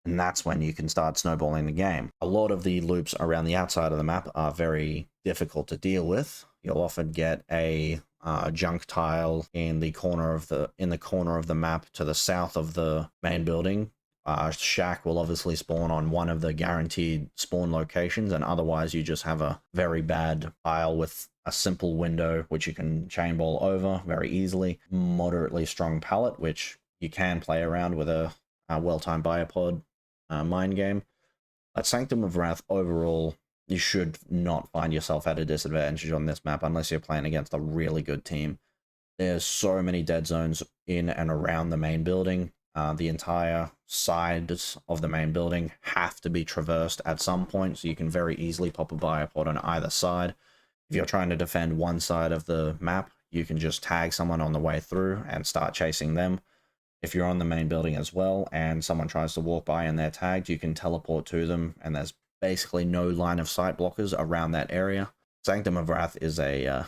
and that's when you can start snowballing the game. A lot of the loops around the outside of the map are very difficult to deal with. You'll often get a junk tile in the corner of the map to the south of the main building. Shack will obviously spawn on one of the guaranteed spawn locations, and otherwise you just have a very bad tile with a simple window which you can chain ball over very easily. Moderately strong pallet, which you can play around with a well-timed biopod mind game. But Sanctum of Wrath, overall, you should not find yourself at a disadvantage on this map unless you're playing against a really good team. There's so many dead zones in and around the main building. The entire sides of the main building have to be traversed at some point, so you can very easily pop a biopod on either side. If you're trying to defend one side of the map, you can just tag someone on the way through and start chasing them. If you're on the main building as well and someone tries to walk by and they're tagged, you can teleport to them, and there's basically no line of sight blockers around that area. Sanctum of Wrath is I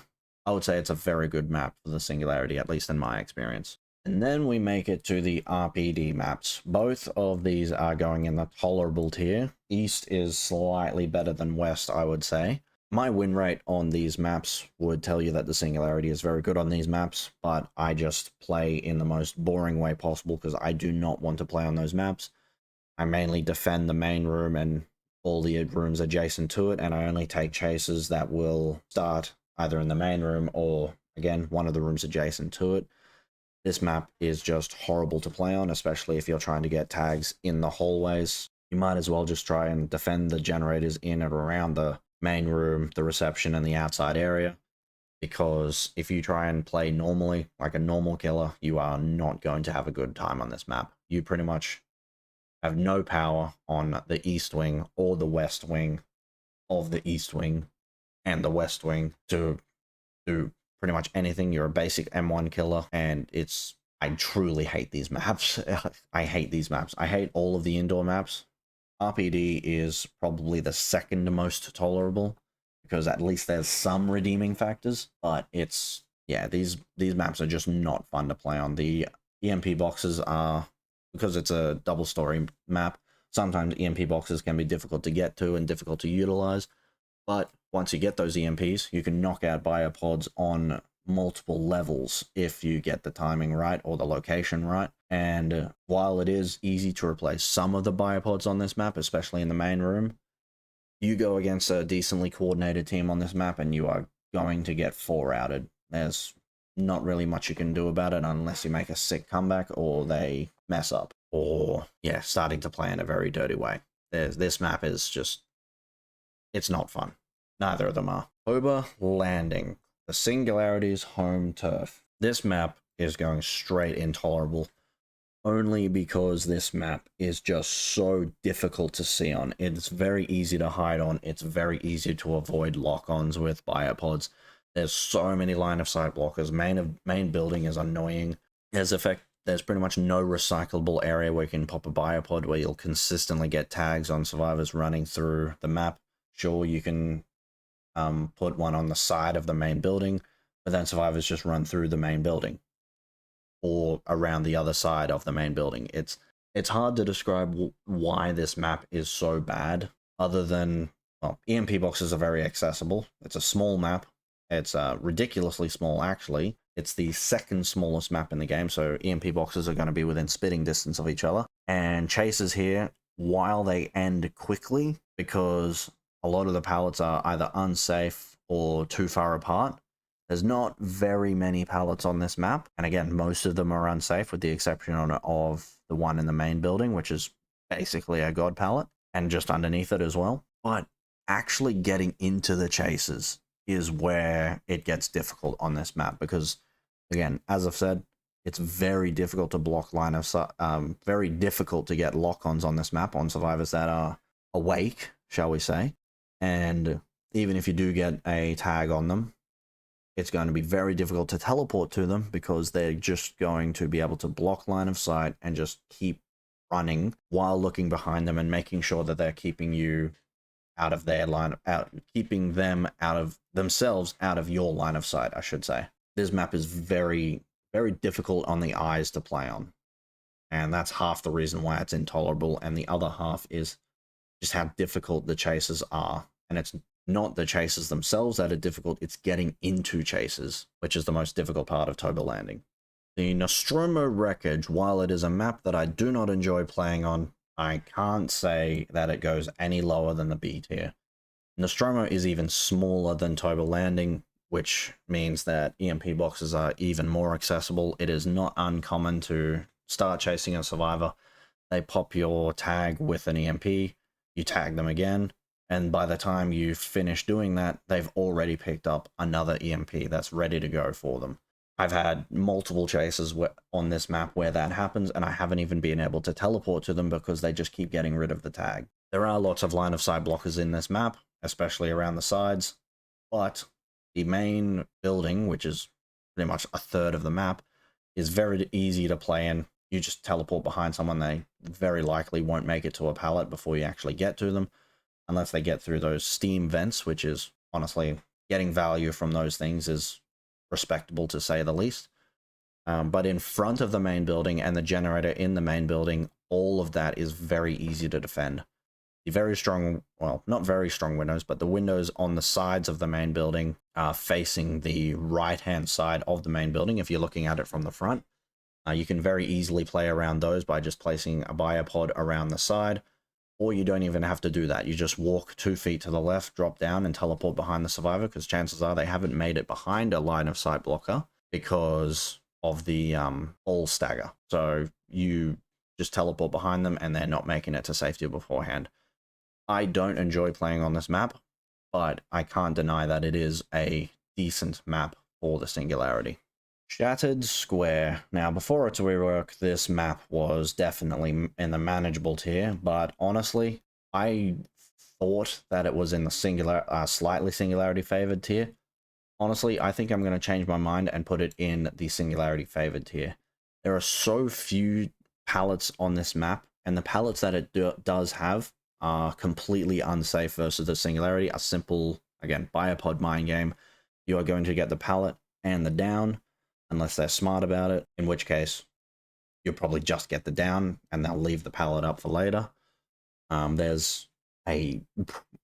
would say it's a very good map for the Singularity, at least in my experience. And then we make it to the RPD maps. Both of these are going in the tolerable tier. East is slightly better than West, I would say. My win rate on these maps would tell you that the Singularity is very good on these maps, but I just play in the most boring way possible because I do not want to play on those maps. I mainly defend the main room and all the rooms adjacent to it, and I only take chases that will start either in the main room or, again, one of the rooms adjacent to it. This map is just horrible to play on, especially if you're trying to get tags in the hallways. You might as well just try and defend the generators in and around the main room, the reception, and the outside area. Because if you try and play normally, like a normal killer, you are not going to have a good time on this map. You pretty much have no power on the east wing or the west wing of the east wing and the west wing to do pretty much anything. You're a basic M1 killer, and I truly hate these maps. I hate these maps. I hate all of the indoor maps. RPD is probably the second most tolerable, because at least there's some redeeming factors, but these maps are just not fun to play on. The EMP boxes are, because it's a double story map, sometimes EMP boxes can be difficult to get to and difficult to utilize, but once you get those EMPs, you can knock out biopods on multiple levels if you get the timing right or the location right. And while it is easy to replace some of the biopods on this map, especially in the main room, you go against a decently coordinated team on this map and you are going to get 4-outed. There's not really much you can do about it unless you make a sick comeback or they mess up, or starting to play in a very dirty way. This map is just, it's not fun. Neither of them are. Ober Landing, the Singularity's home turf. This map is going straight intolerable, only because this map is just so difficult to see on. It's very easy to hide on. It's very easy to avoid lock-ons with biopods. There's so many line of sight blockers. Main building is annoying. There's pretty much no recyclable area where you can pop a biopod where you'll consistently get tags on survivors running through the map. Sure, you can put one on the side of the main building, but then survivors just run through the main building or around the other side of the main building. It's hard to describe why this map is so bad, other than, well, EMP boxes are very accessible. It's a small map. It's ridiculously small, actually. It's the second smallest map in the game, so EMP boxes are going to be within spitting distance of each other. And chases here, while they end quickly, because a lot of the pallets are either unsafe or too far apart, there's not very many pallets on this map. And again, most of them are unsafe with the exception of the one in the main building, which is basically a god pallet, and just underneath it as well. But actually getting into the chases is where it gets difficult on this map, because again, as I've said, it's very difficult to block line of sight, very difficult to get lock-ons on this map on survivors that are awake, shall we say. And even if you do get a tag on them, it's going to be very difficult to teleport to them because they're just going to be able to block line of sight and just keep running while looking behind them and making sure that they're keeping you out of their keeping them out of themselves, out of your line of sight, I should say. This map is very, very difficult on the eyes to play on. And that's half the reason why it's intolerable. And the other half is just how difficult the chases are. And it's not the chases themselves that are difficult, it's getting into chases, which is the most difficult part of Toba Landing. The Nostromo Wreckage, while it is a map that I do not enjoy playing on, I can't say that it goes any lower than the B tier. Nostromo is even smaller than Toba Landing, which means that EMP boxes are even more accessible. It is not uncommon to start chasing a survivor they pop your tag with an EMP, you tag them again, and by the time you finish doing that, they've already picked up another EMP that's ready to go for them. I've had multiple chases on this map where that happens, and I haven't even been able to teleport to them because they just keep getting rid of the tag. There are lots of line of sight blockers in this map, especially around the sides, but the main building, which is pretty much a third of the map, is very easy to play in. You just teleport behind someone, they very likely won't make it to a pallet before you actually get to them, unless they get through those steam vents, which is honestly, getting value from those things is respectable to say the least. But in front of the main building and the generator in the main building, all of that is very easy to defend. The very strong, well, not very strong windows, but the windows on the sides of the main building are facing the right-hand side of the main building. If you're looking at it from the front, you can very easily play around those by just placing a biopod around the side, or you don't even have to do that. You just walk 2 feet to the left, drop down, and teleport behind the survivor, because chances are they haven't made it behind a line of sight blocker because of the all stagger. So you just teleport behind them and they're not making it to safety beforehand. I don't enjoy playing on this map, but I can't deny that it is a decent map for the Singularity. Shattered Square. Now, before its rework, this map was definitely in the manageable tier, but honestly, I thought that it was in the slightly Singularity favored tier. Honestly, I think I'm going to change my mind and put it in the Singularity favored tier. There are so few pallets on this map, and the pallets that it does have are completely unsafe versus the Singularity. A simple, again, biopod mind game. You are going to get the pallet and the down, unless they're smart about it, in which case you'll probably just get the down and they'll leave the pallet up for later. There's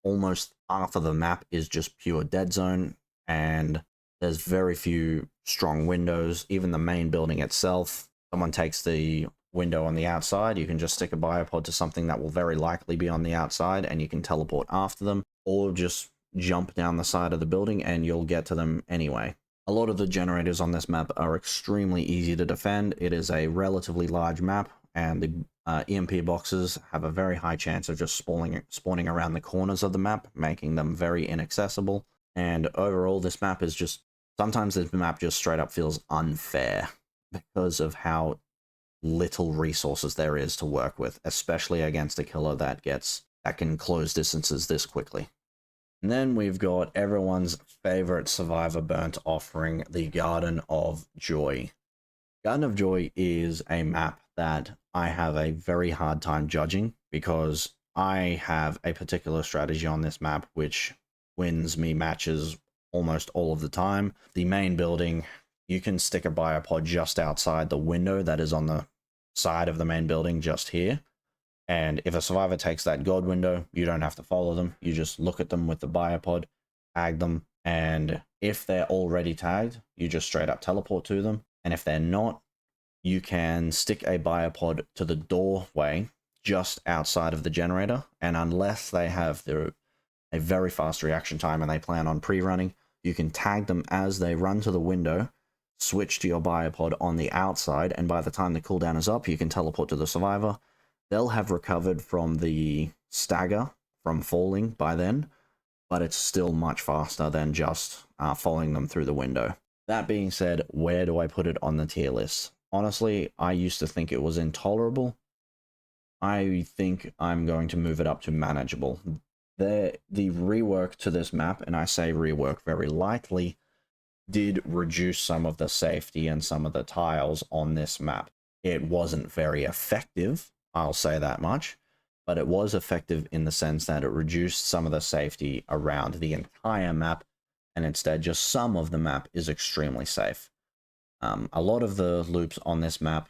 almost half of the map is just pure dead zone, and there's very few strong windows. Even the main building itself, someone takes the window on the outside, you can just stick a biopod to something that will very likely be on the outside and you can teleport after them, or just jump down the side of the building and you'll get to them anyway. A lot of the generators on this map are extremely easy to defend. It is a relatively large map, and the EMP boxes have a very high chance of just spawning around the corners of the map, making them very inaccessible. And overall, this map is just, sometimes this map just straight up feels unfair because of how little resources there is to work with, especially against a killer that can close distances this quickly. And then we've got everyone's favorite survivor burnt offering, the Garden of Joy. Garden of Joy is a map that I have a very hard time judging, because I have a particular strategy on this map which wins me matches almost all of the time. The main building, you can stick a biopod just outside the window that is on the side of the main building just here. And if a survivor takes that god window, you don't have to follow them. You just look at them with the biopod, tag them, and if they're already tagged, you just straight up teleport to them. And if they're not, you can stick a biopod to the doorway just outside of the generator, and unless they have a very fast reaction time and they plan on pre-running, you can tag them as they run to the window, switch to your biopod on the outside, and by the time the cooldown is up, you can teleport to the survivor. They'll have recovered from the stagger from falling by then, but it's still much faster than just following them through the window. That being said, where do I put it on the tier list? Honestly, I used to think it was intolerable. I think I'm going to move it up to manageable. The rework to this map, and I say rework very lightly, did reduce some of the safety and some of the tiles on this map. It wasn't very effective, I'll say that much, but it was effective in the sense that it reduced some of the safety around the entire map, and instead just some of the map is extremely safe. A lot of the loops on this map,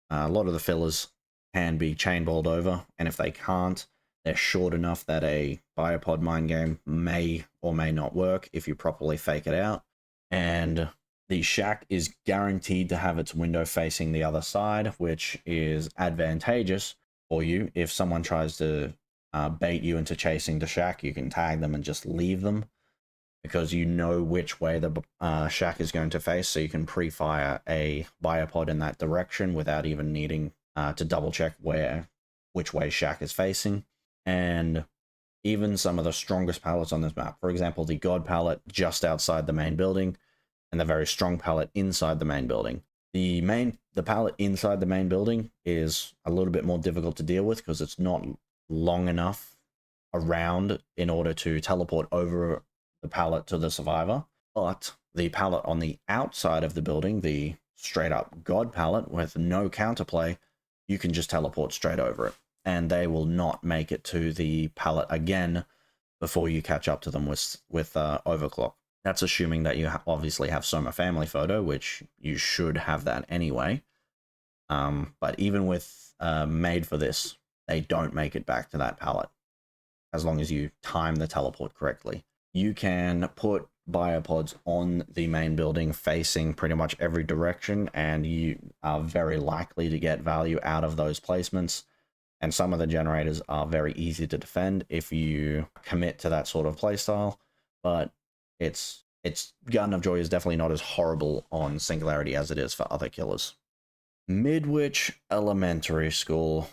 a lot of the fillers can be chain balled over, and if they can't, they're short enough that a biopod mind game may or may not work if you properly fake it out. And the shack is guaranteed to have its window facing the other side, which is advantageous for you. If someone tries to bait you into chasing the shack, you can tag them and just leave them, because you know which way the shack is going to face, so you can pre-fire a biopod in that direction without even needing to double check which way Shaq is facing. And even some of the strongest pallets on this map, for example, the God pallet just outside the main building, and the very strong pallet inside the main building. The pallet inside the main building is a little bit more difficult to deal with because it's not long enough around in order to teleport over the pallet to the survivor. But the pallet on the outside of the building, the straight up God pallet with no counterplay, you can just teleport straight over it, and they will not make it to the pallet again before you catch up to them with overclock. That's assuming that you obviously have Soma Family Photo, which you should have that anyway. But even with made for this, they don't make it back to that pallet as long as you time the teleport correctly. You can put biopods on the main building facing pretty much every direction, and you are very likely to get value out of those placements. And some of the generators are very easy to defend if you commit to that sort of playstyle, but it's Garden of Joy is definitely not as horrible on Singularity as it is for other killers. Midwich Elementary School.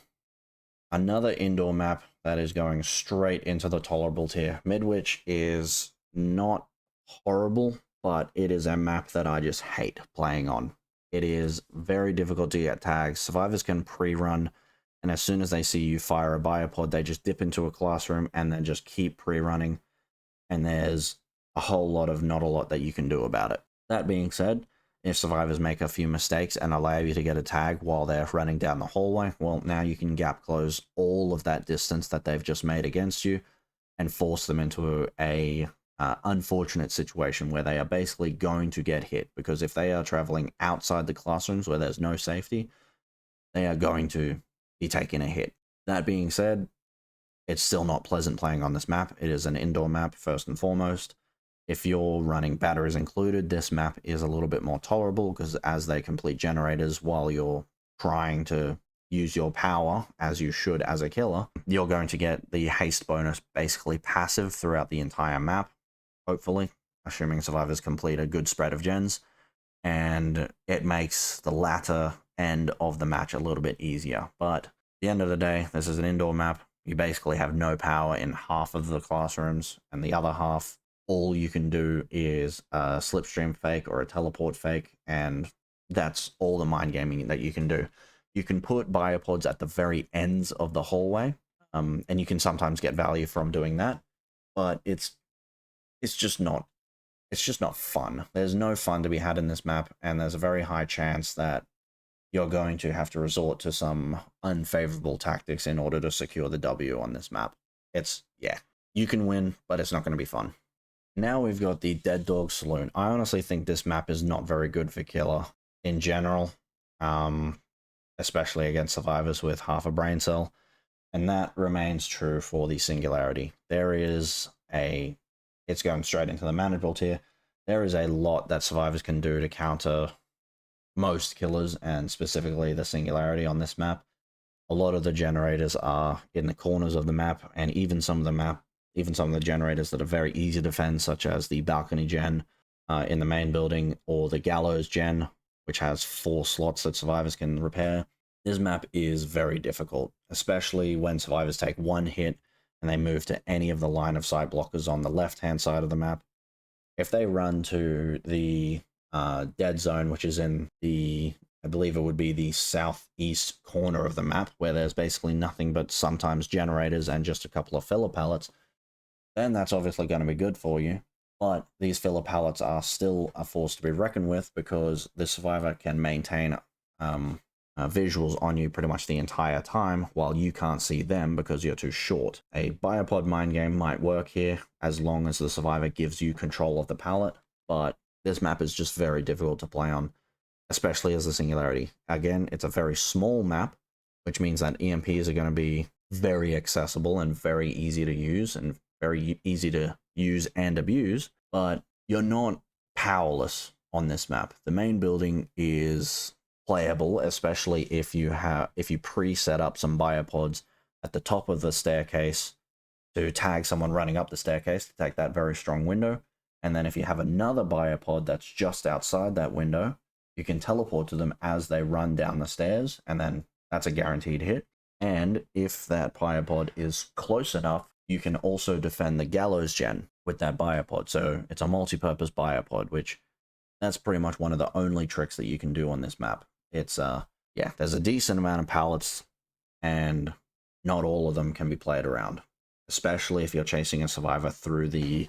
Another indoor map that is going straight into the tolerable tier. Midwich is not horrible, but it is a map that I just hate playing on. It is very difficult to get tags. Survivors can pre-run, and as soon as they see you fire a biopod, they just dip into a classroom and then just keep pre-running. And there's a whole lot of not a lot that you can do about it. That being said, if survivors make a few mistakes and allow you to get a tag while they're running down the hallway, well, now you can gap close all of that distance that they've just made against you and force them into a unfortunate situation where they are basically going to get hit, because if they are traveling outside the classrooms where there's no safety, they are going to be taking a hit. That being said, it's still not pleasant playing on this map. It is an indoor map first and foremost. If you're running batteries included, this map is a little bit more tolerable because as they complete generators while you're trying to use your power, as you should as a killer, you're going to get the haste bonus basically passive throughout the entire map, hopefully, assuming survivors complete a good spread of gens, and it makes the latter end of the match a little bit easier. But at the end of the day, this is an indoor map. You basically have no power in half of the classrooms, and the other half, all you can do is a slipstream fake or a teleport fake, and that's all the mind gaming that you can do. You can put biopods at the very ends of the hallway, and you can sometimes get value from doing that, but it's just not fun. There's no fun to be had in this map, and there's a very high chance that you're going to have to resort to some unfavorable tactics in order to secure the W on this map. Yeah, you can win, but it's not going to be fun. Now we've got the Dead Dog Saloon. I honestly think this map is not very good for killer in general, especially against survivors with half a brain cell, and that remains true for the Singularity. It's going straight into the manageable tier. There is a lot that survivors can do to counter most killers, and specifically the Singularity on this map. A lot of the generators are in the corners of the map, and even some of the generators that are very easy to defend, such as the balcony gen in the main building, or the gallows gen, which has 4 slots that survivors can repair. This map is very difficult, especially when survivors take 1 hit and they move to any of the line of sight blockers on the left-hand side of the map. If they run to the dead zone, which is in I believe it would be the southeast corner of the map, where there's basically nothing but sometimes generators and just a couple of filler pallets, then that's obviously going to be good for you. But these filler pallets are still a force to be reckoned with, because the survivor can maintain visuals on you pretty much the entire time while you can't see them because you're too short. A biopod mind game might work here as long as the survivor gives you control of the pallet, but this map is just very difficult to play on, especially as the Singularity. Again, it's a very small map, which means that EMPs are going to be very accessible and very easy to use, and very easy to use and abuse, but you're not powerless on this map. The main building is playable, especially if you pre-set up some biopods at the top of the staircase to tag someone running up the staircase to take that very strong window. And then if you have another biopod that's just outside that window, you can teleport to them as they run down the stairs, and then That's a guaranteed hit. And if that biopod is close enough, you can also defend the gallows gen with that biopod. So it's a multi-purpose biopod, which that's pretty much one of the only tricks that you can do on this map. It's yeah, there's a decent amount of pallets, and not all of them can be played around, especially if you're chasing a survivor through the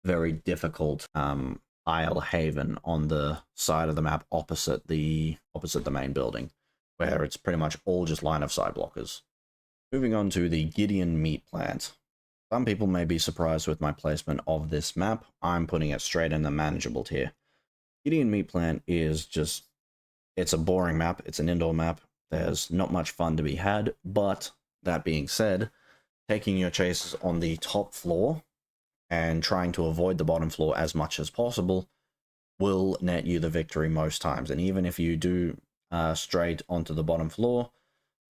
very difficult Isle Haven on the side of the map opposite the main building, where it's pretty much all just line of sight blockers. Moving on to the Gideon meat plant. Some people may be surprised with my placement of this map. I'm putting it straight in the manageable tier. Gideon meat plant is just, it's a boring map. It's an indoor map. There's not much fun to be had, but that being said, taking your chases on the top floor and trying to avoid the bottom floor as much as possible will net you the victory most times. And even if you do straight onto the bottom floor,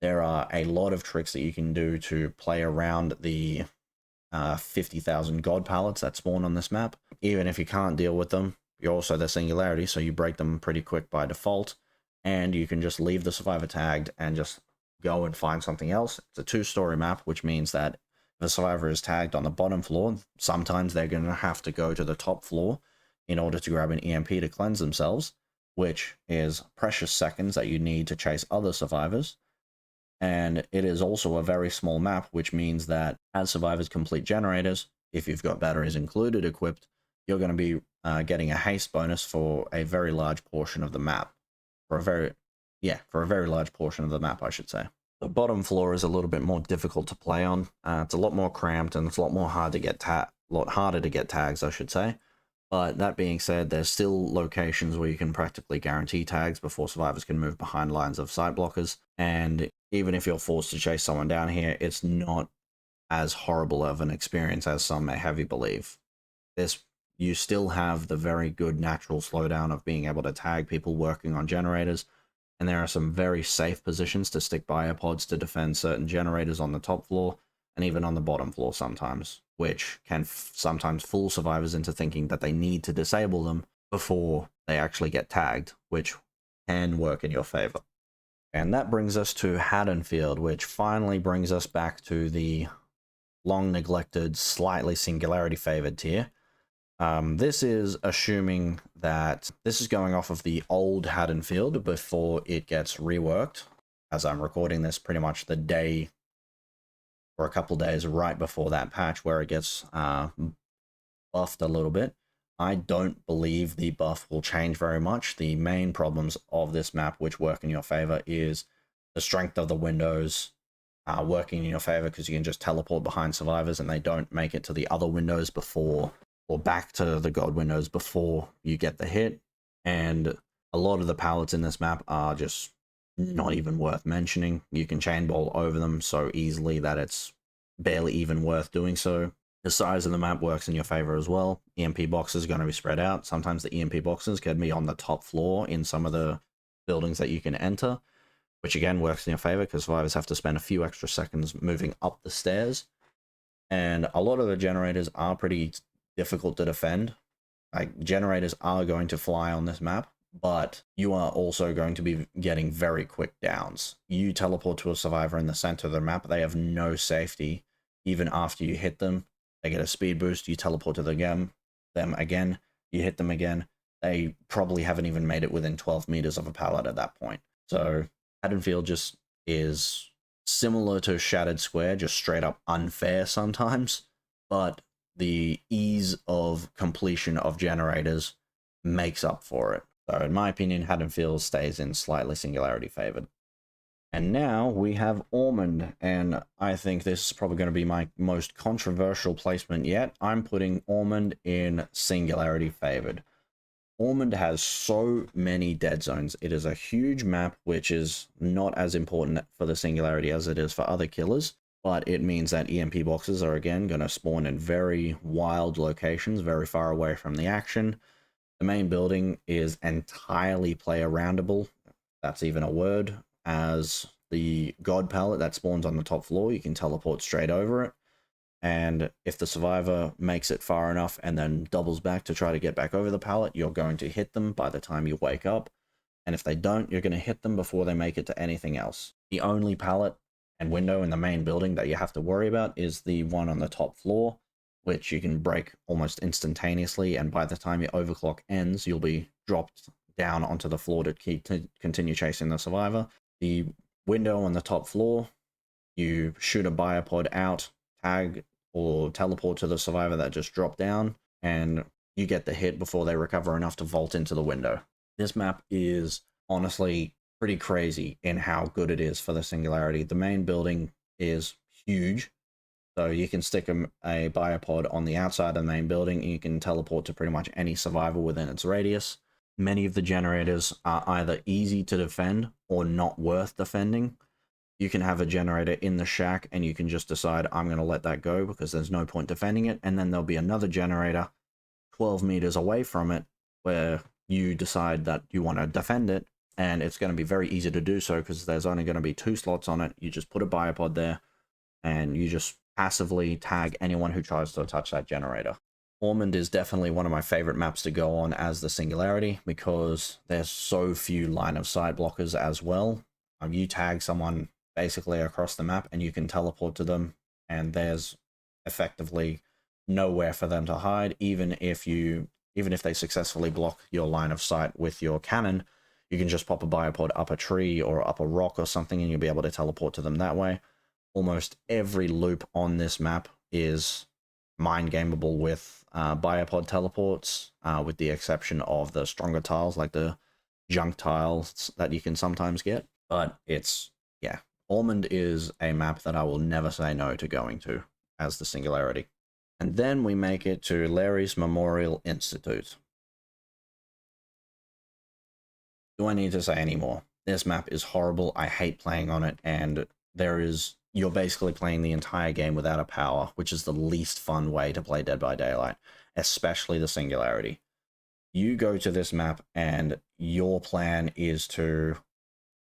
there are a lot of tricks that you can do to play around the 50,000 god pallets that spawn on this map. Even if you can't deal with them, you're also the Singularity, so you break them pretty quick by default, and you can just leave the survivor tagged and just go and find something else. It's a 2-story map, which means that if a survivor is tagged on the bottom floor, sometimes they're going to have to go to the top floor in order to grab an EMP to cleanse themselves, which is precious seconds that you need to chase other survivors. And it is also a very small map, which means that as survivors complete generators, if you've got batteries included equipped, you're going to be getting a haste bonus for a very large portion of the map. For a very large portion of the map, I should say. The bottom floor is a little bit more difficult to play on. It's a lot more cramped, and it's a lot more hard to get harder to get tags, I should say. But that being said, there's still locations where you can practically guarantee tags before survivors can move behind lines of sight blockers. And even if you're forced to chase someone down here, it's not as horrible of an experience as some may have you believe. You still have the very good natural slowdown of being able to tag people working on generators, and there are some very safe positions to stick biopods to defend certain generators on the top floor, and even on the bottom floor sometimes, which can sometimes fool survivors into thinking that they need to disable them before they actually get tagged, which can work in your favor. And that brings us to Haddonfield, which finally brings us back to the long neglected, slightly Singularity favored tier. This is assuming that this is going off of the old Haddonfield before it gets reworked, as I'm recording this pretty much the day or a couple days right before that patch where it gets buffed a little bit. I don't believe the buff will change very much. The main problems of this map which work in your favor is the strength of the windows working in your favor, because you can just teleport behind survivors and they don't make it to the other windows before, or back to the god windows before you get the hit. And a lot of the pallets in this map are just not even worth mentioning. You can chain ball over them so easily that it's barely even worth doing so. The size of the map works in your favor as well. EMP boxes are going to be spread out. Sometimes the EMP boxes can be on the top floor in some of the buildings that you can enter, which again works in your favor because survivors have to spend a few extra seconds moving up the stairs. And a lot of the generators are pretty difficult to defend. Like, generators are going to fly on this map, but you are also going to be getting very quick downs. You teleport to a survivor in the center of the map, they have no safety. Even after you hit them, they get a speed boost, you teleport to them again, you hit them again. They probably haven't even made it within 12 meters of a pallet at that point. So Haddonfield just is similar to Shattered Square, just straight up unfair sometimes, but the ease of completion of generators makes up for it. So in my opinion, Haddonfield stays in slightly Singularity favored. And now we have Ormond, and I think this is probably going to be my most controversial placement yet. I'm putting Ormond in Singularity favored. Ormond has so many dead zones. It is a huge map, which is not as important for the Singularity as it is for other killers, but it means that EMP boxes are again going to spawn in very wild locations, very far away from the action. The main building is entirely player-roundable. That's even a word, as the God pallet that spawns on the top floor, you can teleport straight over it. And if the survivor makes it far enough and then doubles back to try to get back over the pallet, you're going to hit them by the time you wake up. and if they don't, you're going to hit them before they make it to anything else. The only pallet and window in the main building that you have to worry about is the one on the top floor, which you can break almost instantaneously, and by the time your overclock ends, you'll be dropped down onto the floor to continue chasing the survivor. The window on the top floor, you shoot a biopod out, tag or teleport to the survivor that just dropped down, and you get the hit before they recover enough to vault into the window. This map is honestly pretty crazy in how good it is for the Singularity. The main building is huge, so you can stick a biopod on the outside of the main building, and you can teleport to pretty much any survivor within its radius. Many of the generators are either easy to defend or not worth defending. You can have a generator in the shack and you can just decide, I'm going to let that go because there's no point defending it. And then there'll be another generator 12 meters away from it where you decide that you want to defend it. And it's going to be very easy to do so because there's only going to be 2 slots on it. You just put a biopod there and you just passively tag anyone who tries to touch that generator. Ormond is definitely one of my favorite maps to go on as the Singularity because there's so few line of sight blockers as well. You tag someone basically across the map and you can teleport to them, and there's effectively nowhere for them to hide. Even if they successfully block your line of sight with your cannon, you can just pop a biopod up a tree or up a rock or something and you'll be able to teleport to them that way. Almost every loop on this map is mind gameable with biopod teleports, with the exception of the stronger tiles like the junk tiles that you can sometimes get. But yeah, Ormond is a map that I will never say no to going to as the Singularity. And then we make it to Larry's Memorial Institute. Do I need to say any more? This map is horrible. I hate playing on it, and you're basically playing the entire game without a power, which is the least fun way to play Dead by Daylight, especially the Singularity. You go to this map and your plan is to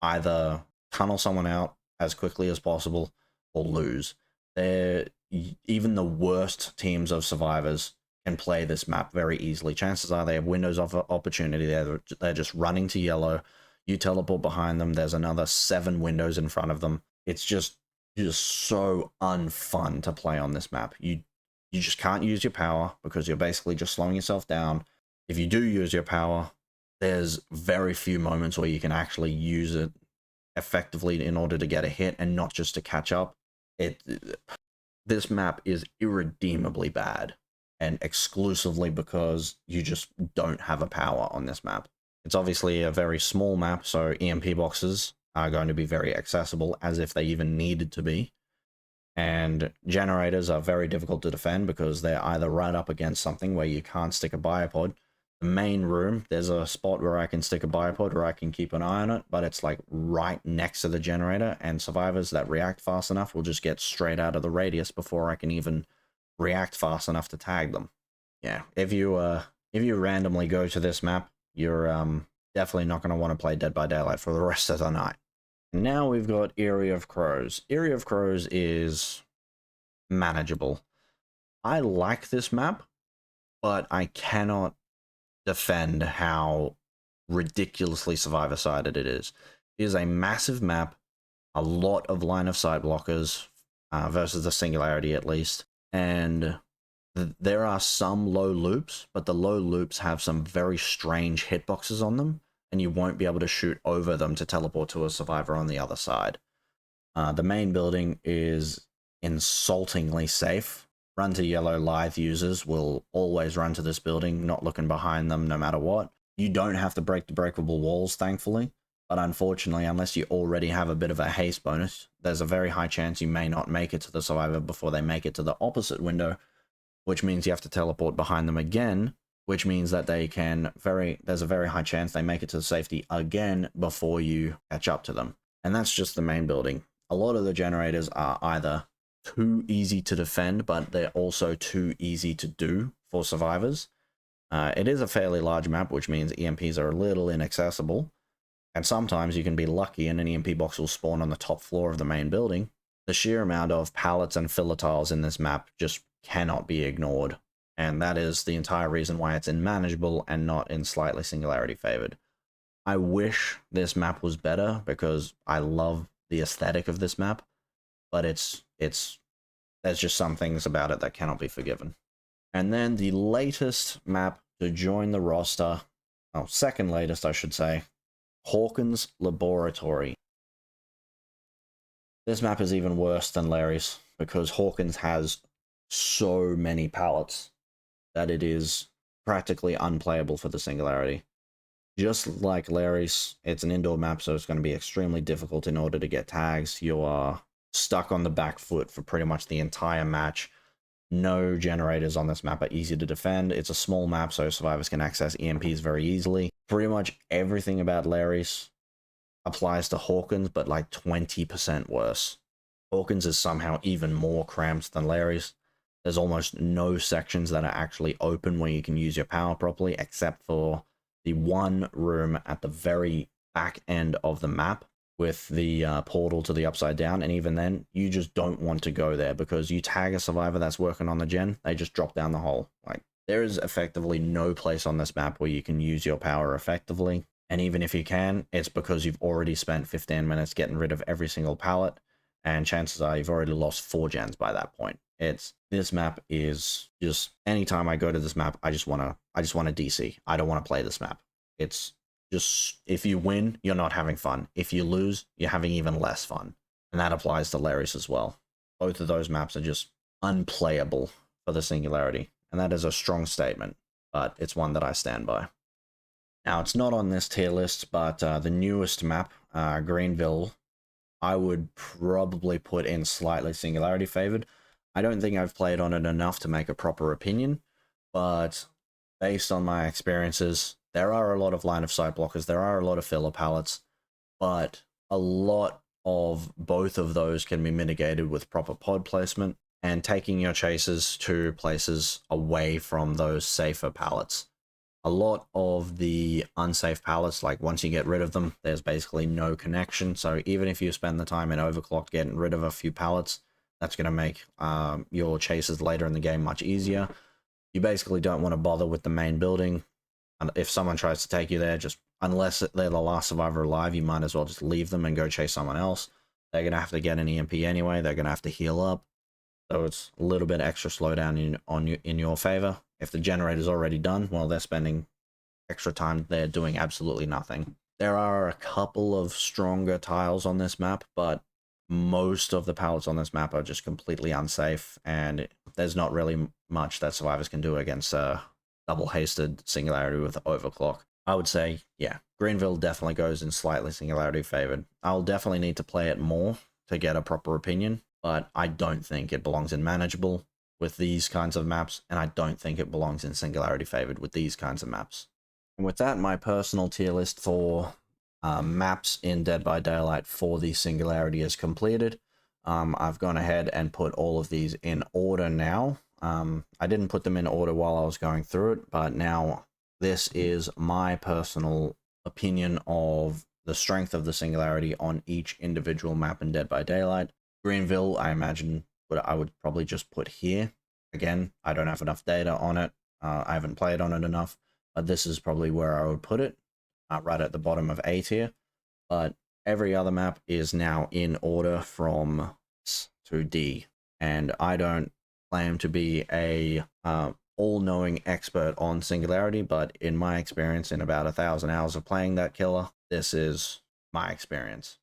either tunnel someone out as quickly as possible or lose. Even the worst teams of survivors can play this map very easily. Chances are they have windows of opportunity. They're just running to yellow. You teleport behind them. There's another 7 windows in front of them. It's just so unfun to play on this map. You just can't use your power because you're basically just slowing yourself down. If you do use your power, there's very few moments where you can actually use it effectively in order to get a hit and not just to catch up. This map is irredeemably bad, and exclusively because you just don't have a power on this map. It's obviously a very small map, so EMP boxes are going to be very accessible, as if they even needed to be. And generators are very difficult to defend because they're either right up against something where you can't stick a biopod. The main room, there's a spot where I can stick a biopod or I can keep an eye on it, but it's like right next to the generator, and survivors that react fast enough will just get straight out of the radius before I can even react fast enough to tag them. Yeah, if you randomly go to this map, you're definitely not going to want to play Dead by Daylight for the rest of the night. Now we've got Area of Crows. Area of Crows is manageable. I like this map, but I cannot defend how ridiculously survivor-sided it is. It is a massive map, a lot of line of sight blockers versus the Singularity at least, and there are some low loops, but the low loops have some very strange hitboxes on them, and you won't be able to shoot over them to teleport to a survivor on the other side. The main building is insultingly safe. Run to yellow lithe users will always run to this building, not looking behind them no matter what. You don't have to break the breakable walls, thankfully, but unfortunately, unless you already have a bit of a haste bonus, there's a very high chance you may not make it to the survivor before they make it to the opposite window, which means you have to teleport behind them again, which means that there's a very high chance they make it to safety again before you catch up to them. And that's just the main building. A lot of the generators are either too easy to defend, but they're also too easy to do for survivors. It is a fairly large map, which means EMPs are a little inaccessible, and sometimes you can be lucky and an EMP box will spawn on the top floor of the main building. The sheer amount of pallets and filler tiles in this map just cannot be ignored, and that is the entire reason why it's in manageable and not in slightly Singularity favored. I wish this map was better because I love the aesthetic of this map, but there's just some things about it that cannot be forgiven. And then the latest map to join the roster, oh, second latest, I should say, Hawkins Laboratory. This map is even worse than Larry's because Hawkins has so many pallets that it is practically unplayable for the Singularity. Just like Larry's, it's an indoor map, so it's going to be extremely difficult in order to get tags. You are stuck on the back foot for pretty much the entire match. No generators on this map are easy to defend. It's a small map, so survivors can access EMPs very easily. Pretty much everything about Larry's applies to Hawkins, but like 20% worse. Hawkins is somehow even more cramped than Larry's. There's almost no sections that are actually open where you can use your power properly, except for the one room at the very back end of the map with the portal to the upside down, and even then, you just don't want to go there because you tag a survivor that's working on the gen, they just drop down the hole. Like, there is effectively no place on this map where you can use your power effectively, and even if you can, it's because you've already spent 15 minutes getting rid of every single pallet, and chances are you've already lost 4 gens by that point. This map is just, anytime I go to this map, I just want to DC. I don't want to play this map. It's just, if you win, you're not having fun. If you lose, you're having even less fun. And that applies to Larry's as well. Both of those maps are just unplayable for the Singularity. And that is a strong statement, but it's one that I stand by. Now, it's not on this tier list, but the newest map, Greenville, I would probably put in slightly Singularity favored. I don't think I've played on it enough to make a proper opinion, but based on my experiences, there are a lot of line of sight blockers, there are a lot of filler pallets, but a lot of both of those can be mitigated with proper pod placement and taking your chases to places away from those safer pallets. A lot of the unsafe pallets, like once you get rid of them, there's basically no connection. So even if you spend the time in Overclock getting rid of a few pallets, that's going to make your chases later in the game much easier. You basically don't want to bother with the main building. And if someone tries to take you there, just unless they're the last survivor alive, you might as well just leave them and go chase someone else. They're going to have to get an EMP anyway. They're going to have to heal up. So it's a little bit extra slowdown in your favor. If the generator's already done, well, they're spending extra time there doing absolutely nothing. There are a couple of stronger tiles on this map, but most of the pallets on this map are just completely unsafe, and there's not really much that survivors can do against a double-hasted Singularity with Overclock. I would say, yeah, Greenville definitely goes in slightly Singularity favored. I'll definitely need to play it more to get a proper opinion, but I don't think it belongs in Manageable with these kinds of maps, and I don't think it belongs in Singularity favored with these kinds of maps. And with that, my personal tier list for maps in Dead by Daylight for the Singularity is completed. I've gone ahead and put all of these in order now. I didn't put them in order while I was going through it, but now this is my personal opinion of the strength of the Singularity on each individual map in Dead by Daylight. Greenville, I imagine, I would probably just put here. Again, I don't have enough data on it. I haven't played on it enough, but this is probably where I would put it. Right at the bottom of A tier, but every other map is now in order from S to D, and I don't claim to be a all-knowing expert on Singularity, but in my experience, in about 1,000 hours of playing that killer, this is my experience.